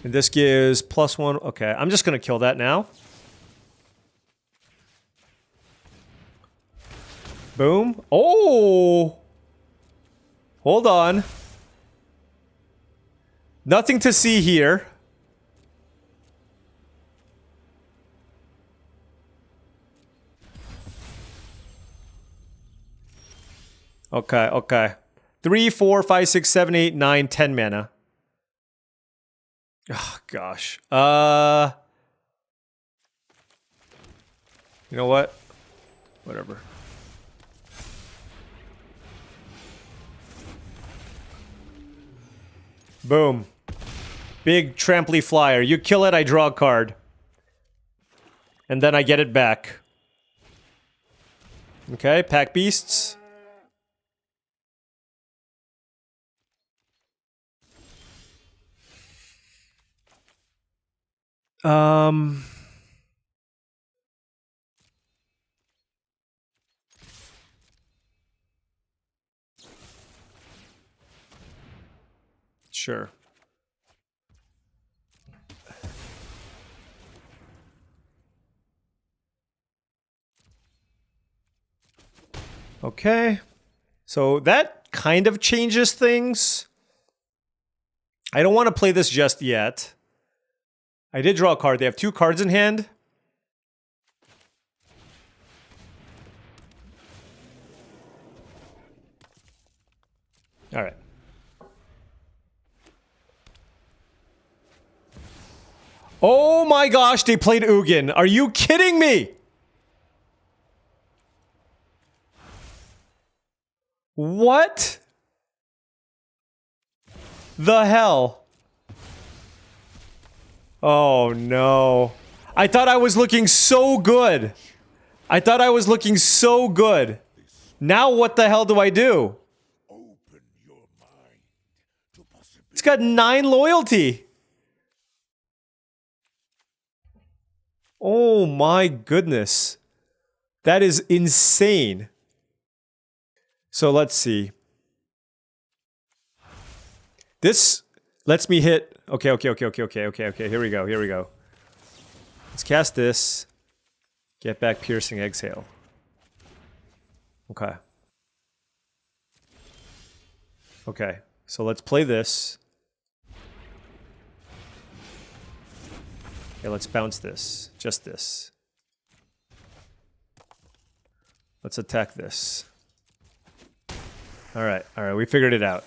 And this gives +1. Okay, I'm just going to kill that now. Boom. Oh! Hold on. Nothing to see here. Okay, okay. 3, 4, 5, 6, 7, 8, 9, 10 mana. Oh, gosh. You know what? Whatever. Boom. Big tramply flyer. You kill it, I draw a card. And then I get it back. Okay, pack beasts. Sure. Okay. So that kind of changes things. I don't want to play this just yet. I did draw a card. They have 2 cards in hand. All right. Oh my gosh, they played Ugin. Are you kidding me? What the hell? Oh no. I thought I was looking so good. I thought I was looking so good. Now what the hell do I do? It's got 9 loyalty. Oh my goodness. That is insane. So let's see. This lets me hit. Okay. Here we go. Let's cast this. Get back Piercing Exhale. Okay. Okay. So let's play this. Okay, let's bounce this. Just this. Let's attack this. All right, we figured it out.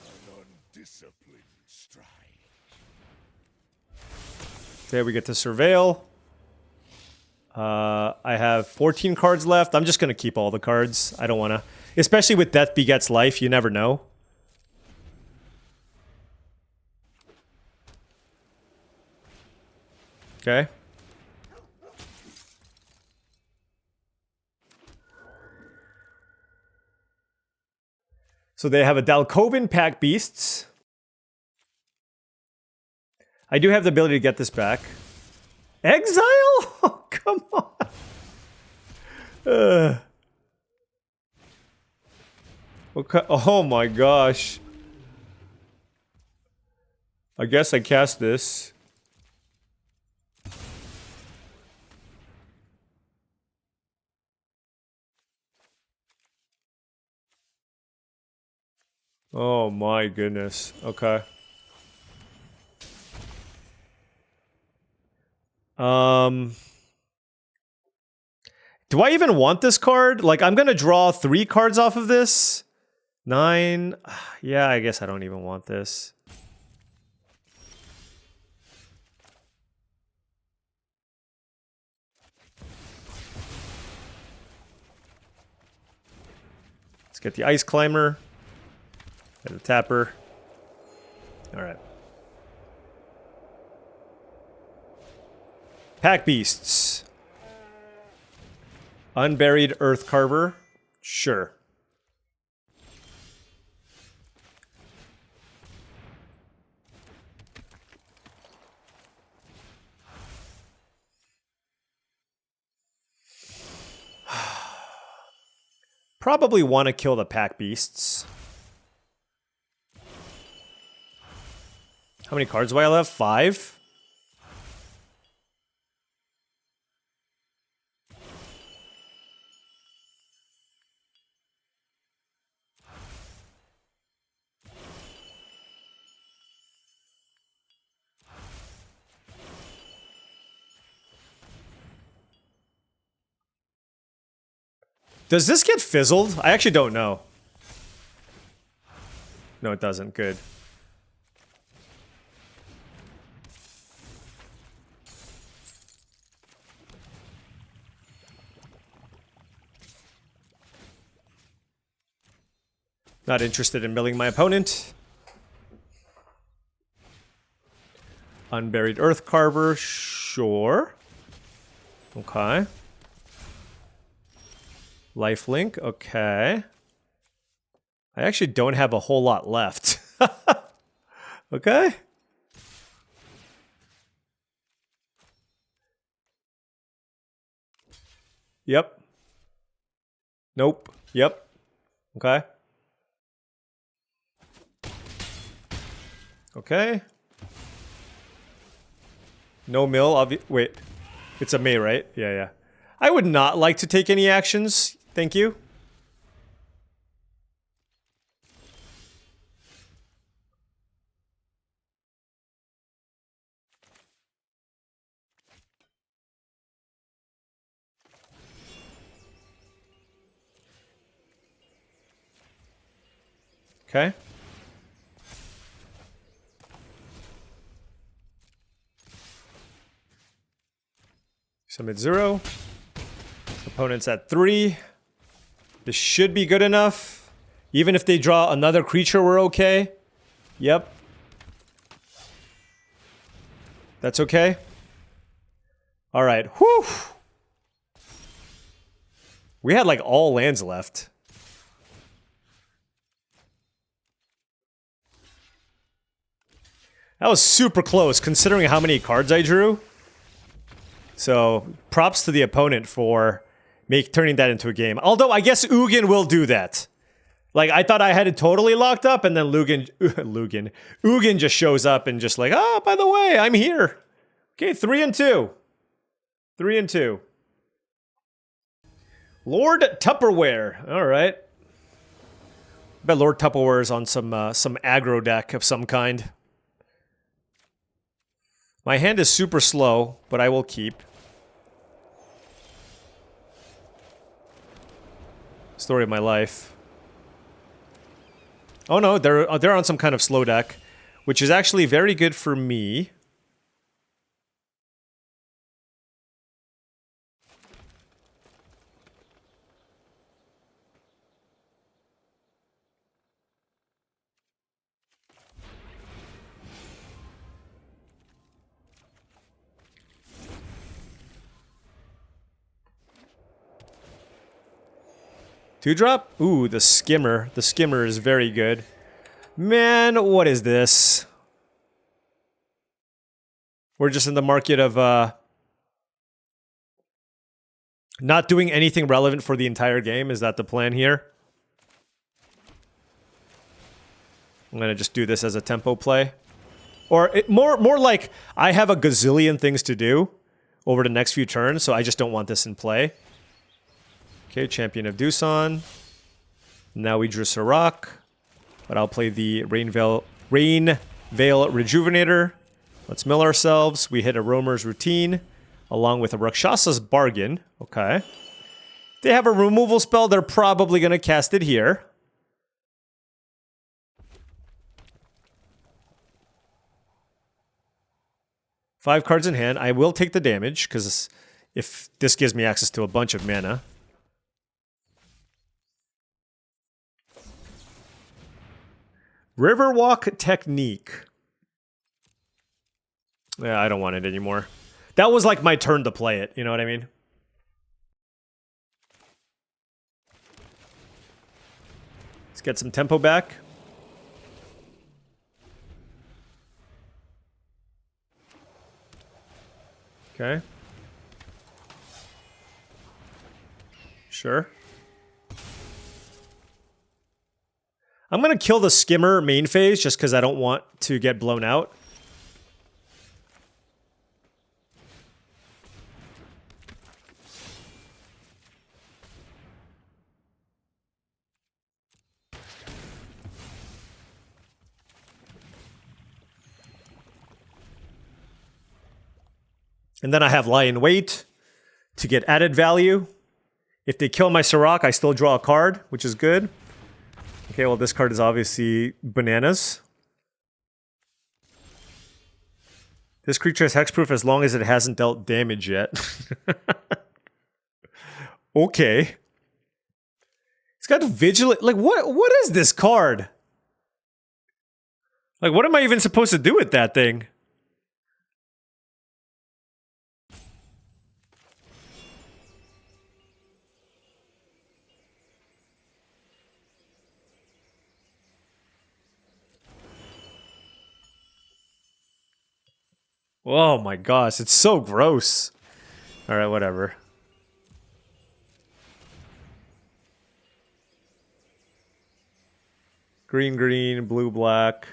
Okay, we get to surveil. I have 14 cards left. I'm just going to keep all the cards. I don't want to. Especially with Death Begets Life, you never know. Okay. So they have a Dalkovan Pack Beasts. I do have the ability to get this back. Exile? Oh, come on. Okay. Oh my gosh. I guess I cast this. Oh my goodness. Okay. Do I even want this card? Like, I'm gonna draw 3 cards off of this. 9. Yeah, I guess I don't even want this. Let's get the Ice Climber. Get the Tapper. Alright. Pack Beasts. Unburied Earth Carver. Sure. Probably want to kill the Pack Beasts. How many cards do I have? 5? Does this get fizzled? I actually don't know. No, it doesn't. Good. Not interested in milling my opponent. Unburied Earth Carver. Sure. Okay. Lifelink, okay. I actually don't have a whole lot left. Okay. Yep. Nope. Yep. Okay. Okay. No mill, wait. It's a May, right? Yeah, yeah. I would not like to take any actions. Thank you. Okay. Summit 0. Opponent's at 3. This should be good enough. Even if they draw another creature, we're okay. Yep. That's okay. Alright. Whew. We had like all lands left. That was super close considering how many cards I drew. So, props to the opponent for turning that into a game. Although, I guess Ugin will do that. Like, I thought I had it totally locked up, and then Ugin just shows up and just like, oh, by the way, I'm here. Okay, 3 and 2. 3 and 2. Lord Tupperware. All right. I bet Lord Tupperware is on some aggro deck of some kind. My hand is super slow, but I will keep. Story of my life. Oh no, they're on some kind of slow deck, which is actually very good for me. Two drop? Ooh, the skimmer. The skimmer is very good. Man, what is this? We're just in the market of not doing anything relevant for the entire game. Is that the plan here? I'm gonna just do this as a tempo play. Or more like I have a gazillion things to do over the next few turns, so I just don't want this in play. Okay, Champion of Doosan. Now we drew Sirach, but I'll play the Rainveil Rejuvenator. Let's mill ourselves. We hit a Roamer's Routine, along with a Rakshasa's Bargain. Okay. If they have a removal spell, they're probably going to cast it here. Five cards in hand. I will take the damage, because if this gives me access to a bunch of mana. Riverwalk Technique. Yeah, I don't want it anymore. That was like my turn to play it, you know what I mean? Let's get some tempo back. Okay. Sure. I'm going to kill the skimmer main phase just because I don't want to get blown out. And then I have Lie in Wait to get added value. If they kill my Sirach, I still draw a card, which is good. Okay, well, this card is obviously bananas. This creature is hexproof as long as it hasn't dealt damage yet. Okay. It's got Vigilant. Like, what is this card? Like, what am I even supposed to do with that thing? Oh my gosh, it's so gross. Alright, whatever. Green, green, blue, black.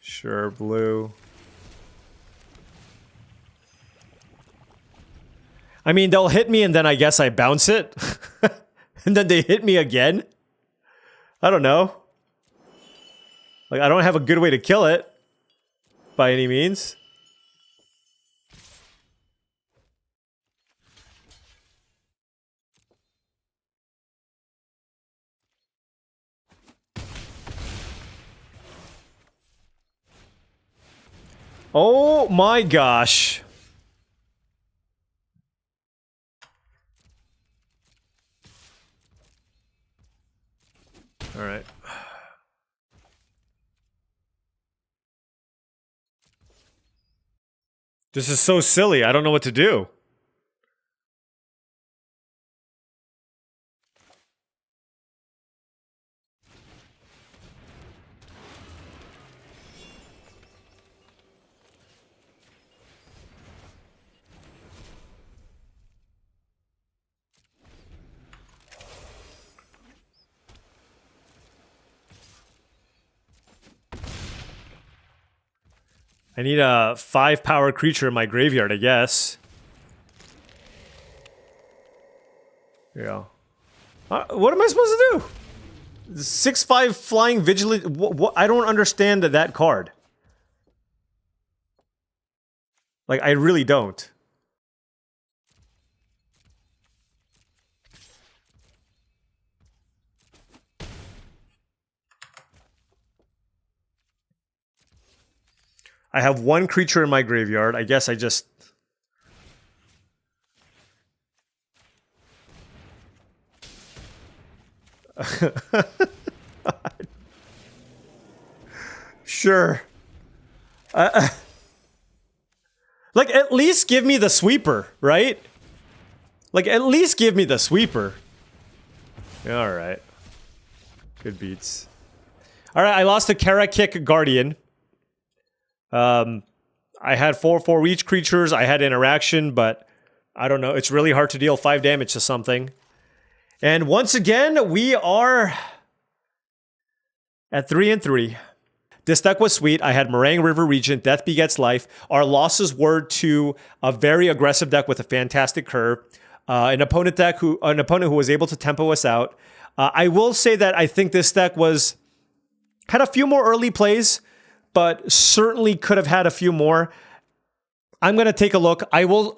Sure, blue. I mean, they'll hit me and then I guess I bounce it. And then they hit me again. I don't know. Like, I don't have a good way to kill it. By any means. Oh my gosh. All right. This is so silly. I don't know what to do. I need a 5-power creature in my graveyard, I guess. Yeah. What am I supposed to do? 6/5 flying vigilant. What? I don't understand that card. Like, I really don't. I have one creature in my graveyard. I guess I just... Sure. Like, at least give me the sweeper, right? Like, at least give me the sweeper. All right. Good beats. All right, I lost a Karakik Guardian. I had 4/4 reach creatures. I had interaction, but I don't know. It's really hard to deal 5 damage to something. And once again, we are at 3-3. This deck was sweet. I had Marang, River Regent, Death Begets Life. Our losses were to a very aggressive deck with a fantastic curve. An opponent who was able to tempo us out. I will say that I think this deck had a few more early plays, but certainly could have had a few more. I'm going to take a look. I will,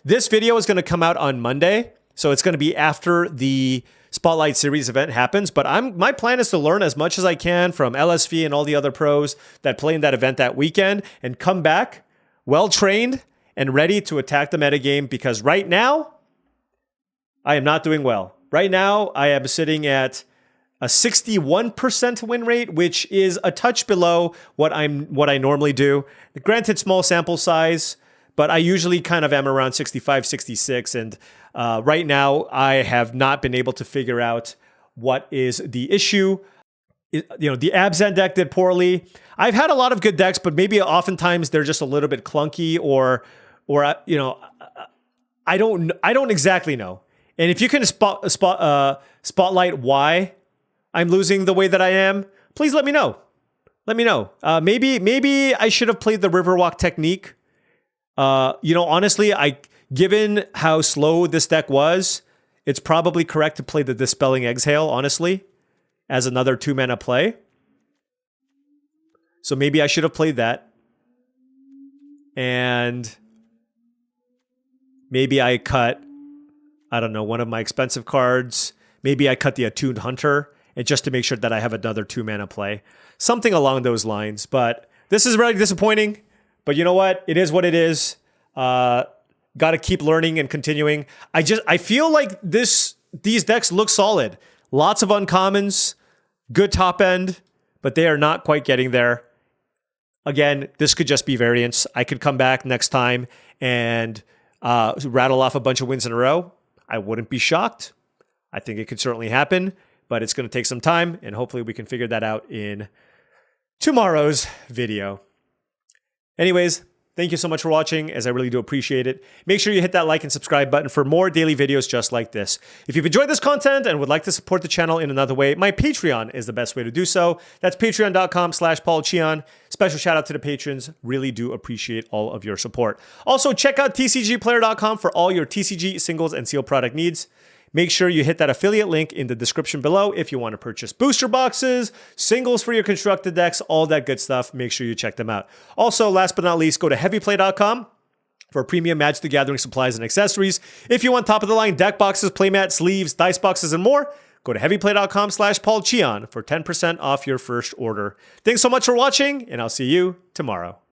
this video is going to come out on Monday, so it's going to be after the Spotlight Series event happens, but my plan is to learn as much as I can from LSV and all the other pros that play in that event that weekend and come back well-trained and ready to attack the metagame, because right now, I am not doing well. Right now, I am sitting at a 61% win rate, which is a touch below what I normally do. Granted, small sample size, but I usually kind of am around 65, 66, and right now, I have not been able to figure out what is the issue. The Abzan deck did poorly. I've had a lot of good decks, but maybe oftentimes they're just a little bit clunky, or I don't exactly know. And if you can spotlight why I'm losing the way that I am, please let me know. Let me know. Maybe I should have played the Riverwalk technique. Honestly, given how slow this deck was, it's probably correct to play the Dispelling Exhale, honestly, as another 2-mana play. So maybe I should have played that. And maybe I cut, I don't know, one of my expensive cards. Maybe I cut the Attuned Hunter, and just to make sure that I have another 2-mana play. Something along those lines. But this is really disappointing. But you know what? It is what it is. Got to keep learning and continuing. I feel like these decks look solid. Lots of uncommons, good top end, but they are not quite getting there. Again, this could just be variance. I could come back next time and rattle off a bunch of wins in a row. I wouldn't be shocked. I think it could certainly happen, but it's going to take some time, and hopefully we can figure that out in tomorrow's video. Anyways, thank you so much for watching, as I really do appreciate it. Make sure you hit that like and subscribe button for more daily videos just like this. If you've enjoyed this content and would like to support the channel in another way, my Patreon is the best way to do so. That's patreon.com/paulcheon. Special shout out to the patrons. Really do appreciate all of your support. Also, check out TCGplayer.com for all your TCG singles and sealed product needs. Make sure you hit that affiliate link in the description below if you want to purchase booster boxes, singles for your constructed decks, all that good stuff. Make sure you check them out. Also, last but not least, go to heavyplay.com for premium Magic the Gathering supplies and accessories. If you want top-of-the-line deck boxes, playmats, sleeves, dice boxes, and more, go to heavyplay.com/paulcheon for 10% off your first order. Thanks so much for watching, and I'll see you tomorrow.